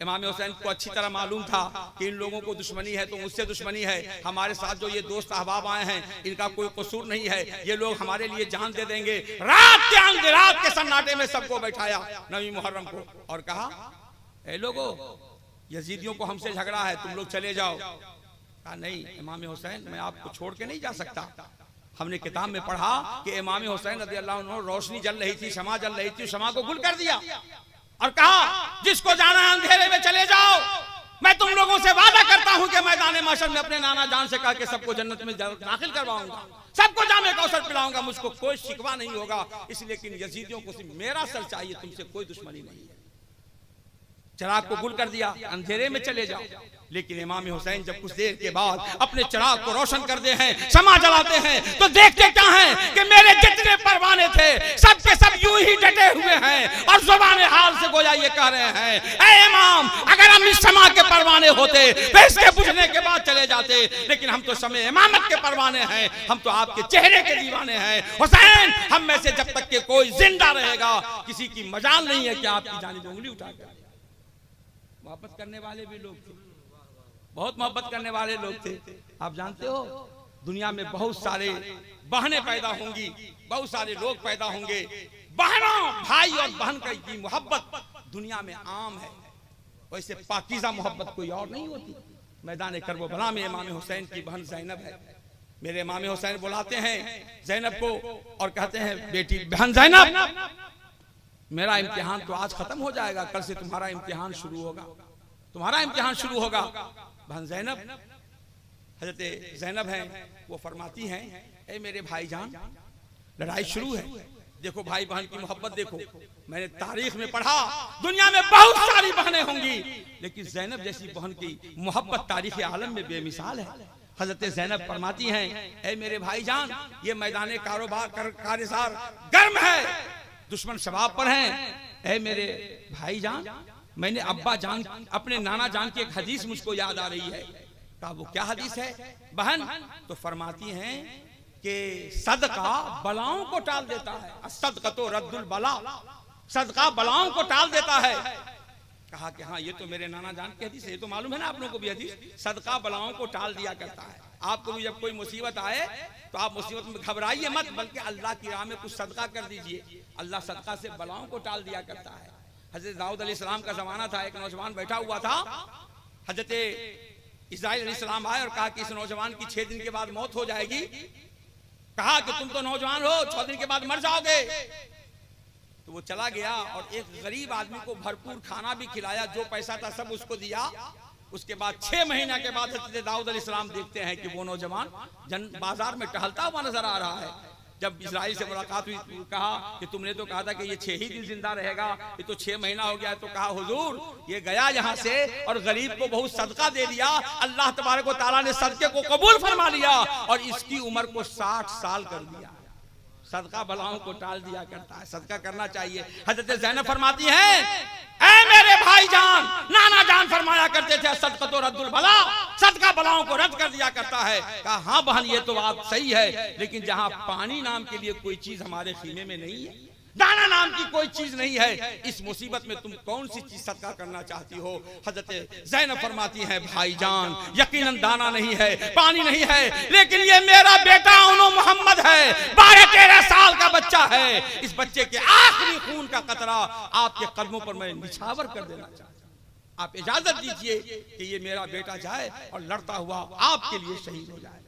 امام حسین کو اچھی طرح معلوم تھا کہ ان لوگوں کو دشمنی ہے تو مجھ سے دشمنی ہے، ہمارے ساتھ جو یہ دوست احباب آئے ہیں ان کا کوئی قصور نہیں ہے، یہ لوگ ہمارے لیے جان دے دیں گے۔ رات کے سناٹے میں سب کو بیٹھایا 9 محرم کو اور کہا اے لوگو یزیدیوں کو ہم سے جھگڑا ہے، تم لوگ چلے جاؤ۔ کہا نہیں امام حسین میں آپ کو چھوڑ کے نہیں جا سکتا۔ ہم نے کتاب میں پڑھا کہ امام حسین رضی اللہ عنہ روشنی جل رہی تھی، شمع جل رہی تھی، شمع کو گل کر دیا اور کہا جس کو جانا ہے اندھیرے میں چلے جاؤ، میں تم لوگوں سے وعدہ کرتا ہوں کہ میدان محشر میں اپنے نانا جان سے کہا کہ سب کو جنت میں داخل کرواؤں گا، سب کو جام کوثر پلاؤں گا، مجھ کو کوئی شکوہ نہیں ہوگا، اس لیے کہ یزیدیوں کو صرف میرا سر چاہیے، تم سے کوئی دشمنی نہیں ہے۔ چراغ کو گل کر دیا، اندھیرے میں چلے جاؤ۔ لیکن امام حسین جب کچھ دیر کے بعد اپنے چراغ کو روشن کرتے ہیں، شمع جلاتے ہیں، تو دیکھتے کیا ہیں کہ میرے جتنے پروانے تھے سب کے سب یوں ہی ڈٹے ہوئے ہیں اور زبان حال سے گویا یہ کہہ رہے ہیں اے امام اگر ہم اس شمع کے پروانے ہوتے تو اس کے بجھنے کے بعد چلے جاتے، لیکن ہم تو شمع امامت کے پروانے ہیں، ہم تو آپ کے چہرے کے دیوانے ہیں۔ حسین ہم میں سے جب تک کہ کوئی زندہ رہے گا کسی کی مجال نہیں ہے کہ آپ کی جانب انگلی اٹھا کر۔ محبت کرنے والے بھی لوگ تھے، بہت محبت کرنے والے لوگ تھے۔ آپ جانتے ہو دنیا میں بہت سارے بہنیں پیدا ہوں گی، بہت سارے لوگ پیدا ہوں گے، بہنوں بھائی اور بہن کی محبت دنیا میں عام ہے، ویسے پاکیزہ محبت کوئی اور نہیں ہوتی۔ میدان کربلا میں امام حسین کی بہن زینب ہے، میرے امام حسین بلاتے ہیں زینب کو اور کہتے ہیں بیٹی بہن زینب میرا امتحان تو آج ختم ہو جائے گا، کل سے تمہارا امتحان شروع ہوگا، تمہارا امتحان شروع ہوگا۔ بہن زینب حضرت زینب ہیں، وہ فرماتی ہیں اے میرے بھائی جان لڑائی شروع ہے۔ دیکھو بھائی بہن کی محبت دیکھو، میں نے تاریخ میں پڑھا دنیا میں بہت ساری بہنیں ہوں گی لیکن زینب جیسی بہن کی محبت تاریخ عالم میں بے مثال ہے۔ حضرت زینب فرماتی ہیں اے میرے بھائی جان یہ میدان کارزار گرم ہے، دشمن شباب پر ہیں، اے میرے بھائی جان میں نے ابا جان اپنے نانا جان کی ایک حدیث مجھ کو یاد آ رہی ہے۔ کہا وہ کیا حدیث ہے بہن؟ تو فرماتی ہیں کہ صدقہ بلاؤں کو ٹال دیتا ہے، الصدقۃ رد البلا، صدقہ بلاؤں کو ٹال دیتا ہے۔ کہا کہ ہاں یہ تو میرے نانا جان کی حدیث ہے، یہ تو معلوم ہے نا آپ لوگوں کو بھی حدیث، صدقہ بلاؤں کو ٹال دیا کرتا ہے۔ آپ کو بھی جب کوئی مصیبت آئے تو آپ مصیبت میں گھبرائیے مت، بلکہ اللہ کی راہ میں کچھ صدقہ کر دیجئے، اللہ صدقہ سے بلاؤں کو ٹال دیا کرتا ہے۔ حضرت داؤد علیہ السلام کا زمانہ تھا، ایک نوجوان بیٹھا ہوا تھا، حضرت اسرائیل علیہ السلام آئے اور کہا کہ اس نوجوان کی 6 دن کے بعد موت ہو جائے گی۔ کہا کہ تم تو نوجوان ہو، 6 دن کے بعد مر جاؤ گے۔ تو وہ چلا گیا اور ایک غریب آدمی کو بھرپور کھانا بھی کھلایا، جو پیسہ تھا سب اس کو دیا۔ اس کے بعد 6 مہینہ کے بعد حضرت داؤد علیہ السلام دیکھتے ہیں کہ وہ نوجوان بازار میں ٹہلتا ہوا نظر آ رہا ہے۔ جب اسرائیل سے ملاقات ہوئی کہا کہ تم نے تو کہا تھا کہ یہ 6 ہی دن زندہ رہے گا، یہ تو 6 مہینہ ہو گیا۔ تو کہا حضور یہ گیا یہاں سے اور غریب کو بہت صدقہ دے دیا، اللہ تبارک و تعالیٰ نے صدقے کو قبول فرما لیا اور اس کی عمر کو 60 سال کر دیا۔ صدقہ بلاؤں کو ٹال دیا کرتا ہے، صدقہ کرنا چاہیے۔ حضرت زینب فرماتی ہیں اے میرے بھائی جان، نانا جان فرمایا کرتے تھے صدقۃ رد البلا، صدقہ بلاؤں کو رد کر دیا کرتا ہے۔ کہا ہاں بہن یہ تو بات صحیح ہے، لیکن جہاں پانی نام کے لیے کوئی چیز ہمارے خیمے میں نہیں ہے، دانا نام کی کوئی چیز نہیں ہے، اس مصیبت میں تم کون سی چیز صدقہ کرنا چاہتی ہو؟ حضرت زینب فرماتی ہیں بھائی جان یقیناً دانا نہیں ہے، پانی نہیں ہے، لیکن یہ میرا بیٹا انو محمد ہے، 12-13 سال کا بچہ ہے، اس بچے کے آخری خون کا قطرہ آپ کے قدموں پر میں نچھاور کر دینا چاہتا ہوں، آپ اجازت دیجئے کہ یہ میرا بیٹا جائے اور لڑتا ہوا آپ کے لیے شہید ہو جائے۔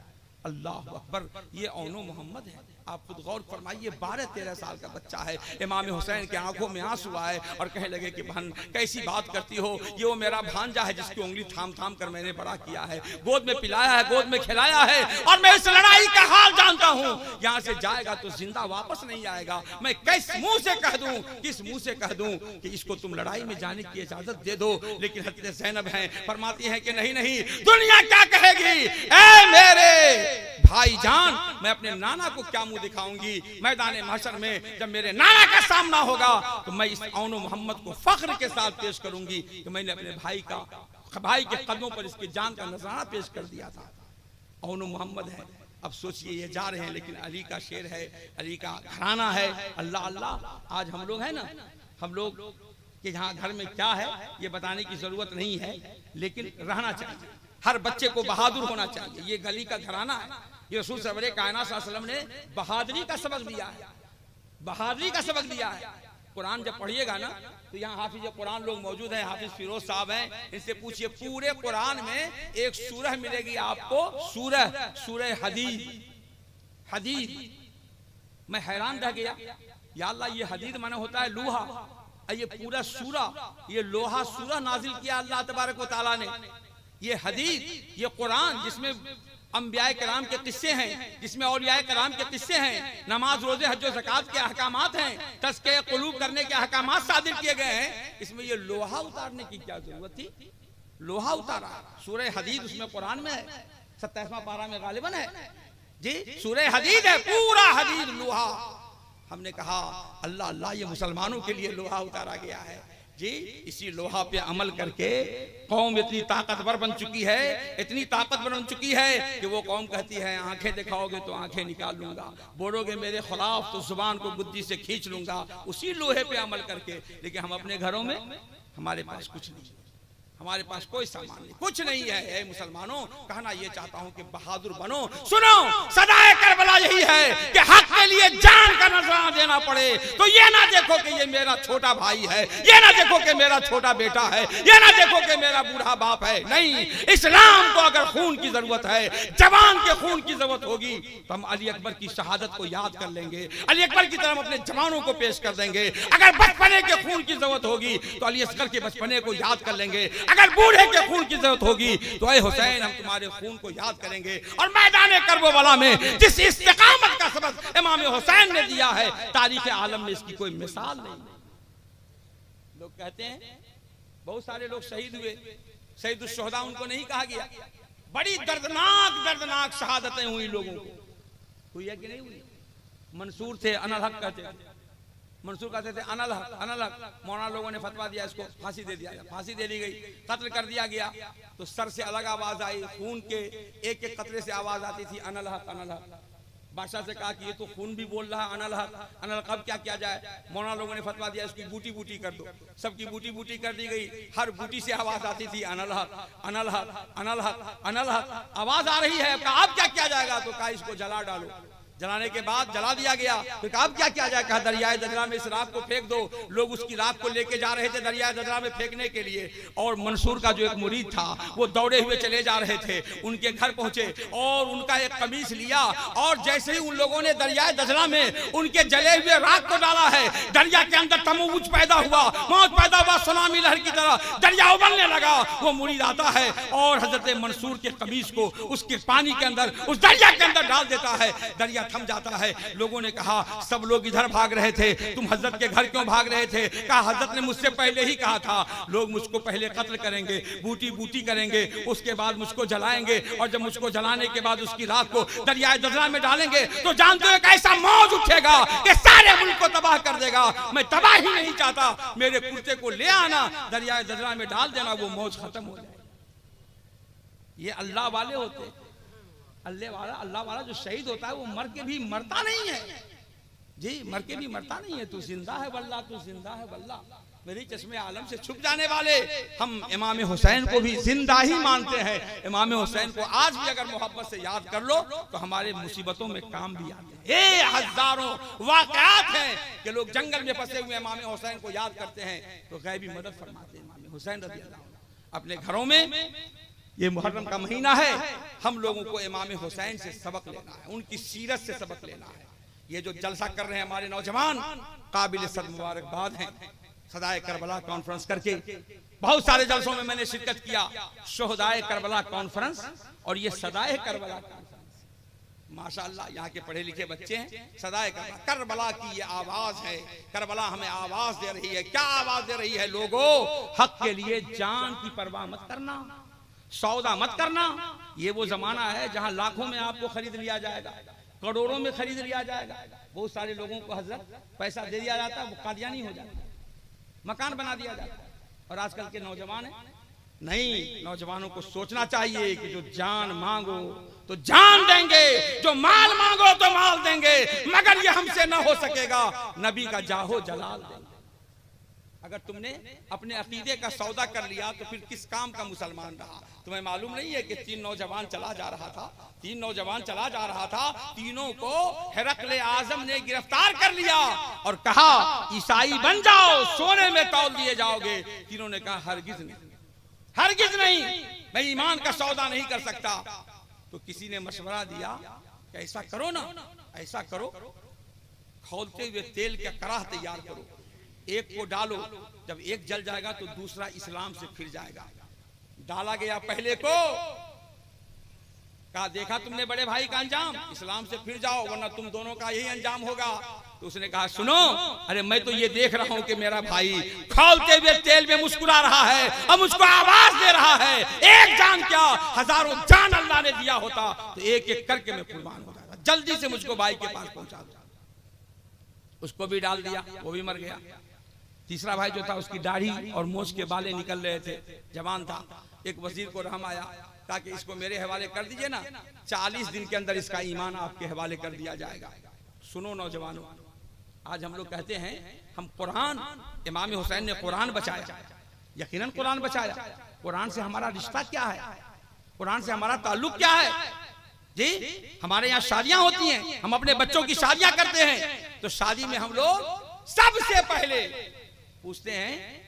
اللہ اکبر، یہ اونو محمد ہے۔ آپ خود غور فرمائیے، 12-13 سال کا بچہ ہے، امام حسین کے آنکھوں میں آنسو آئے اور کہنے لگے کہ بہن کیسی بات کرتی ہو، یہ وہ میرا بھانجا ہے جس کی انگلی تھام تھام کر میں نے بڑا کیا ہے، گود میں پلایا ہے، گود میں کھلایا ہے، اور میں اس لڑائی کا حال جانتا ہوں، یہاں سے جائے گا تو زندہ واپس نہیں آئے گا، میں کس منہ سے کہہ دوں، کس منہ سے کہہ دوں کہ اس کو تم لڑائی میں جانے کی اجازت دے دو؟ لیکن حضرت زینب ہیں، فرماتی ہیں کہ نہیں نہیں، دنیا کیا کہے گی، اے میرے بھائی جان، میں اپنے نانا کو کیا منہ دکھاؤں گی میدان محشر میں؟ جب میرے نانا کا سامنا ہوگا تو میں اس اونو محمد کو فخر کے ساتھ پیش کروں گی کہ میں نے اپنے بھائی کے قدموں پر اس کی جان کا نذرانہ پیش کر دیا تھا۔ اونو محمد ہے۔ اب سوچئے یہ جا رہے ہیں، لیکن علی کا شیر ہے، علی کا گھرانہ ہے۔ اللہ اللہ، آج ہم لوگ ہیں نا، ہم لوگ کہ جہاں گھر میں کیا ہے یہ بتانے کی ضرورت نہیں ہے، لیکن رہنا چاہیے، ہر بچے کو بہادر ہونا چاہیے۔ یہ گلی کا گھرانہ ہے، یہ رسول سرور کائنات صلی اللہ علیہ وسلم نے بہادری کا سبق دیا ہے، بہادری کا سبق دیا ہے۔ قرآن جب پڑھیے گا نا تو یہاں حافظ قرآن لوگ موجود ہیں، حافظ فیروز صاحب ہیں، ان سے پوچھئے پورے قرآن میں ایک سورہ ملے گی آپ کو، سورہ حدید۔ میں حیران رہ گیا، یا اللہ یہ حدید معنی ہوتا ہے لوہا، یہ پورا سورہ، یہ لوہا سورہ نازل کیا اللہ تبارک و تعالیٰ نے۔ یہ حدید، یہ قرآن جس میں انبیاء کرام کے قصے ہیں، جس میں اولیاء کرام کے قصے ہیں، نماز روزے حج و زکوٰۃ کے احکامات ہیں، تزکیہ قلوب کرنے کے احکامات صادر کیے گئے ہیں، اس میں یہ لوہا اتارنے کی کیا ضرورت تھی؟ لوہا اتارا۔ سورہ حدید اس میں قرآن میں ہے، 27واں پارہ میں غالباً ہے جی، سورہ حدید ہے، پورا حدید لوہا۔ ہم نے کہا اللہ اللہ، یہ مسلمانوں کے لیے لوہا اتارا گیا ہے جی۔ اسی لوہا پہ عمل کر کے قوم اتنی طاقتور بن چکی ہے، اتنی طاقتور بن چکی ہے کہ وہ قوم کہتی ہے آنکھیں دکھاؤ گے تو آنکھیں نکال لوں گا، بولو گے میرے خلاف تو زبان کو گدی سے کھینچ لوں گا، اسی لوہے پہ عمل کر کے۔ لیکن ہم اپنے گھروں میں، ہمارے پاس کچھ نہیں، ہمارے پاس کوئی سامان نہیں، کچھ نہیں ہے۔ اے مسلمانوں، کہنا یہ چاہتا ہوں کہ بہادر بنو۔ سنو، صدائے کربلا یہی ہے کہ حق کے لیے جان کا نذرانہ دینا پڑے تو یہ نہ دیکھو کہ یہ میرا چھوٹا بھائی ہے، یہ نہ دیکھو کہ میرا چھوٹا بیٹا ہے، یہ نہ دیکھو کہ میرا بوڑھا باپ ہے۔ نہیں، اسلام کو اگر خون کی ضرورت ہے، جوان کے خون کی ضرورت ہوگی تو ہم علی اکبر کی شہادت کو یاد کر لیں گے، علی اکبر کی طرف اپنے جوانوں کو پیش کر دیں گے۔ اگر بچپنے کے خون کی ضرورت ہوگی تو علی اصغر کے بچپنے کو یاد کر لیں گے، اگر بوڑھے کے خون کی ضرورت ہوگی تو اے حسین ہم تمہارے خون کو یاد کریں گے۔ اور میدان کربلا میں جس استقامت کا سبق امام حسین نے دیا ہے، تاریخ عالم میں اس کی کوئی مثال نہیں۔ لوگ کہتے ہیں بہت سارے لوگ شہید ہوئے، شہید الشہداء ان کو نہیں کہا گیا۔ بڑی دردناک شہادتیں ہوئی لوگوں کو، ہوئی ہے کہ نہیں ہوئی؟ منصور تھے، انا الحق کہتے تھے، منصور کہتے تھے انا الحق، مولانا لوگوں نے فتویٰ دیا اس کو پھانسی دے دیا، پھانسی دے دی گئی، قتل کر دیا گیا تو سر سے الگ آواز آئی، خون کے ایک ایک قطرے سے آواز آتی تھی انا الحق۔ بادشاہ سے کہا کہ یہ تو خون بھی بول رہا انا الحق، اب کیا کیا جائے؟ مولانا لوگوں نے فتویٰ دیا اس کی بوٹی بوٹی کر دو، سب کی بوٹی بوٹی کر دی گئی، ہر بوٹی سے آواز آتی تھی انا الحق، آواز آ رہی ہے۔ اب کیا کیا جائے گا؟ تو کہا اس کو جلا ڈالو۔ جلانے کے بعد جلا دیا گیا، تو کہا اب کیا کیا جائے؟ کہا دریائے دجلہ میں اس راکھ کو پھینک دو۔ لوگ اس کی راکھ کو لے کے جا رہے تھے دریائے دجلہ میں پھینکنے کے لیے، اور منصور کا جو ایک مرید تھا وہ دوڑے ہوئے چلے جا رہے تھے، ان کے گھر پہنچے اور ان کا ایک قمیص لیا، اور جیسے ہی ان لوگوں نے دریائے دجلہ میں ان کے جلے ہوئے راکھ کو ڈالا ہے، دریا کے اندر تموج پیدا ہوا، موج پیدا ہوا، سونامی لہر کی طرح دریا ابلنے لگا۔ وہ مرید آتا ہے اور حضرت منصور کے قمیص کو اس کے پانی کے اندر، اس دریا کے اندر ڈال دیتا ہے، دریا تھم جاتا ہے۔ لوگوں نے کہا سب لوگ ادھر بھاگ رہے تھے، تم حضرت کے گھر کیوں بھاگ رہے تھے؟ کہا حضرت نے مجھ سے پہلے ہی کہا تھا لوگ مجھ کو پہلے قتل کریں گے، بوٹی بوٹی کریں گے، اس کے بعد مجھ کو جلائیں گے، اور جب مجھ کو جلانے کے بعد اس کی راکھ کو دریائے دجلہ میں ڈالیں گے تو جانتے ہو ایک ایسا موج اٹھے گا کہ سارے ملک کو تباہ کر دے گا۔ میں تباہ ہی نہیں چاہتا، میرے کرتے کو لے آنا، دریائے دجلہ میں ڈال دینا، وہ موج ختم ہو جائے۔ یہ اللہ والے ہوتے، اللہ والا جو شہید ہوتا ہے وہ مر کے بھی مرتا نہیں ہے جی، مر کے بھی مرتا نہیں ہے۔ تو زندہ ہے واللہ، تو زندہ ہے واللہ، میری چشمے عالم سے چھپ جانے والے۔ ہم امام حسین کو بھی زندہ ہی مانتے ہیں۔ امام حسین کو آج بھی اگر محبت سے یاد کر لو تو ہمارے مصیبتوں میں کام بھی آتے ہیں۔ ہزاروں واقعات ہیں کہ لوگ جنگل میں پھنسے ہوئے امام حسین کو یاد کرتے ہیں تو غیبی مدد فرماتے ہیں۔ امام حسین رضی اللہ عنہ اپنے گھروں میں یہ محرم کا مہینہ ہے، ہم لوگوں کو امام حسین سے سبق لینا ہے، ان کی سیرت سے سبق لینا ہے۔ یہ جو جلسہ کر رہے ہیں ہمارے نوجوان، قابل صد مبارکباد ہیں۔ صدائے کربلا کانفرنس کر کے بہت سارے جلسوں میں نے شرکت کیا، شہدائے کربلا کانفرنس اور یہ صدائے کربلا کانفرنس، ماشاءاللہ یہاں کے پڑھے لکھے بچے ہیں۔ صدائے کربلا، کربلا کی یہ آواز ہے، کربلا ہمیں آواز دے رہی ہے۔ کیا آواز دے رہی ہے؟ لوگوں، حق کے لیے جان کی پرواہ مت کرنا، سودا مت کرنا۔ یہ وہ زمانہ ہے جہاں لاکھوں میں آپ کو خرید لیا جائے گا، کروڑوں میں خرید لیا جائے گا۔ بہت سارے لوگوں کو حضرت پیسہ دے دیا جاتا ہے، وہ قادیانی ہو جاتا ہے، مکان بنا دیا جاتا ہے۔ اور آج کل کے نوجوان ہیں، نہیں، نوجوانوں کو سوچنا چاہیے کہ جو جان مانگو تو جان دیں گے، جو مال مانگو تو مال دیں گے، مگر یہ ہم سے نہ ہو سکے گا، نبی کا جاہو جلال دیں گے۔ اگر تم نے اپنے عقیدے کا سودا کر لیا تو پھر کس کام کا مسلمان رہا؟ تمہیں معلوم نہیں ہے کہ 3 نوجوان چلا جا رہا تھا، 3 نوجوان چلا جا رہا تھا، تینوں کو ہرقل اعظم نے گرفتار کر لیا اور کہا عیسائی بن جاؤ، سونے میں تول دیے جاؤ گے۔ تینوں نے کہا ہرگز نہیں، ہرگز نہیں، میں ایمان کا سودا نہیں کر سکتا۔ تو کسی نے مشورہ دیا کہ ایسا کرو نا، ایسا کرو، کھولتے ہوئے تیل کا کڑاہ تیار کرو، ایک کو ڈالو، جب ایک جل جائے گا تو دوسرا اسلام سے پھر جائے گا۔ ڈالا گیا پہلے کو، کہا دیکھا تم نے بڑے بھائی کا انجام، اسلام سے پھر جاؤ ورنہ تم دونوں کا یہی انجام ہوگا۔ تو اس نے کہا سنو، ارے میں تو یہ دیکھ رہا ہوں کہ میرا بھائی کھولتے ہوئے تیل میں مسکرا رہا ہے اور مجھ کو آواز دے رہا ہے، ایک جان کیا ہزاروں جان اللہ نے دیا ہوتا تو ایک ایک کر کے میں قربان ہو جاتا، جلدی سے مجھ کو بھائی کے پاس پہنچا دو۔ اس کو بھی ڈال دیا، وہ بھی مر گیا۔ تیسرا بھائی جو تھا اس کی داڑھی اور مونچھ کے بالیں نکل رہے تھے، جوان تھا، ایک وزیر کو رحم آیا، کہا کہ اس کو میرے حوالے کر دیجئے نا، 40 دن کے اندر اس کا ایمان آپ کے حوالے کر دیا جائے گا۔ سنو نوجوانوں، آج ہم لوگ کہتے ہیں ہم قرآن، امام حسین نے قرآن بچایا، یقیناً قرآن بچایا۔ قرآن سے ہمارا رشتہ کیا ہے؟ قرآن سے ہمارا تعلق کیا ہے؟ جی ہمارے یہاں شادیاں ہوتی ہیں، ہم اپنے بچوں کی شادیاں کرتے ہیں، تو شادی میں ہم لوگ سب سے پہلے پوچھتے ہیں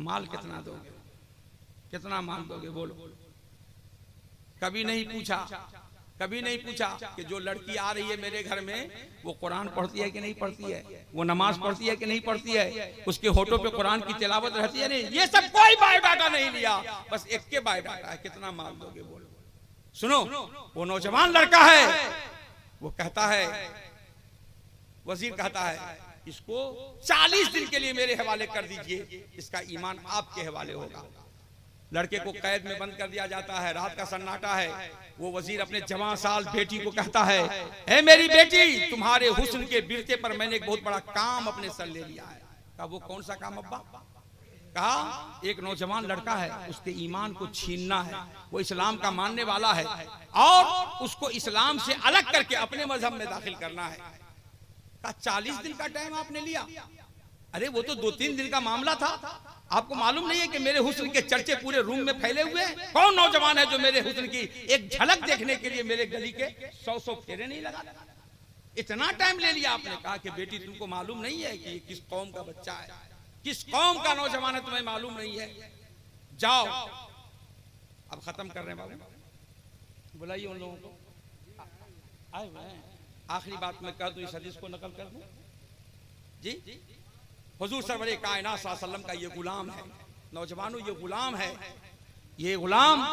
مال کتنا دو گے، کتنا مال دو گے، بولو۔ کبھی نہیں پوچھا، کبھی نہیں پوچھا کہ جو لڑکی آ رہی ہے میرے گھر میں وہ قرآن پڑھتی ہے کہ نہیں پڑھتی ہے، وہ نماز پڑھتی ہے کہ نہیں پڑھتی ہے، اس کے ہونٹوں پہ قرآن کی تلاوت رہتی ہے نہیں، یہ سب کوئی بایو ڈاٹا نہیں لیا، بس ایک کے بایو ڈاٹا ہے، کتنا مال دو گے، بولو۔ سنو، وہ نوجوان لڑکا ہے، وہ کہتا ہے، وزیر کہتا ہے اس کو 40 دن کے لیے میرے حوالے کر دیجئے، اس کا ایمان آپ کے حوالے ہوگا۔ لڑکے کو قید میں بند کر دیا جاتا ہے، رات کا سناٹا ہے، وہ وزیر اپنے جوان سال بیٹی کو کہتا ہے اے میری بیٹی، تمہارے حسن کے برتے پر میں نے ایک بہت بڑا کام اپنے سر لے لیا ہے۔ کہا وہ کون سا کام ابا؟ کہا ایک نوجوان لڑکا ہے، اس کے ایمان کو چھیننا ہے، وہ اسلام کا ماننے والا ہے اور اس کو اسلام سے الگ کر کے اپنے مذہب میں داخل کرنا ہے۔ کہا 40 دن کا ٹائم آپ نے لیا؟ ارے وہ تو 2-3 دن کا معاملہ تھا، آپ کو معلوم نہیں ہے کہ میرے حسن کے چرچے پورے روم میں پھیلے ہوئے ہیں؟ کون نوجوان ہے جو میرے حسن کی ایک جھلک دیکھنے کے لیے میرے گلی کے 100 پھیرے نہیں لگا؟ اتنا ٹائم لے لیا آپ نے۔ کہا کہ بیٹی تم کو معلوم نہیں ہے کہ کس قوم کا بچہ ہے، کس قوم کا نوجوان ہے، تمہیں معلوم نہیں ہے، جاؤ۔ اب ختم کر رہے ہیں بابا، بلائیے ان لوگوں کو، آئے ہوئے ہیں۔ آخری بات میں کہہ دوں، اس حدیث کو نقل کر دوں جی، حضور سرور کائنات صلی اللہ علیہ وسلم کا یہ غلام ہے، نوجوانوں یہ غلام ہے، یہ غلام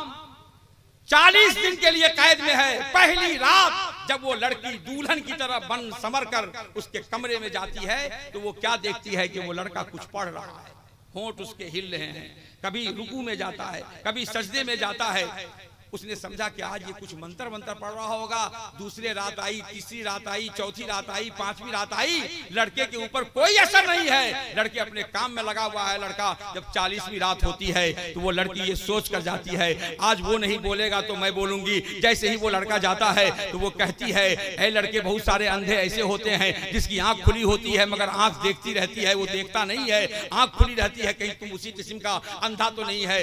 40 دن کے لیے قید میں ہے۔ پہلی رات جب وہ لڑکی دولہن کی طرح بن سمر کر اس کے کمرے میں جاتی ہے تو وہ کیا دیکھتی ہے کہ وہ لڑکا کچھ پڑھ رہا ہے، ہونٹ اس کے ہل رہے ہیں، کبھی رکوع میں جاتا ہے، کبھی سجدے میں جاتا ہے۔ اس نے سمجھا کہ آج یہ کچھ منتر پڑھ رہا ہوگا۔ دوسرے رات آئی، تیسری رات آئی، چوتھی رات آئی، 5ویں رات آئی، لڑکے کے اوپر کوئی اثر نہیں ہے، لڑکے اپنے کام میں لگا ہوا ہے۔ لڑکا جب 40ویں رات ہوتی ہے تو وہ لڑکی یہ سوچ کر جاتی ہے آج وہ نہیں بولے گا تو میں بولوں گی۔ جیسے ہی وہ لڑکا جاتا ہے تو وہ کہتی ہے اے لڑکے، بہت سارے اندھے ایسے ہوتے ہیں جس کی آنکھ کھلی ہوتی ہے مگر آنکھ دیکھتی رہتی ہے، وہ دیکھتا نہیں ہے، آنکھ کھلی رہتی ہے، کہیں تم اسی قسم کا اندھا تو نہیں ہے؟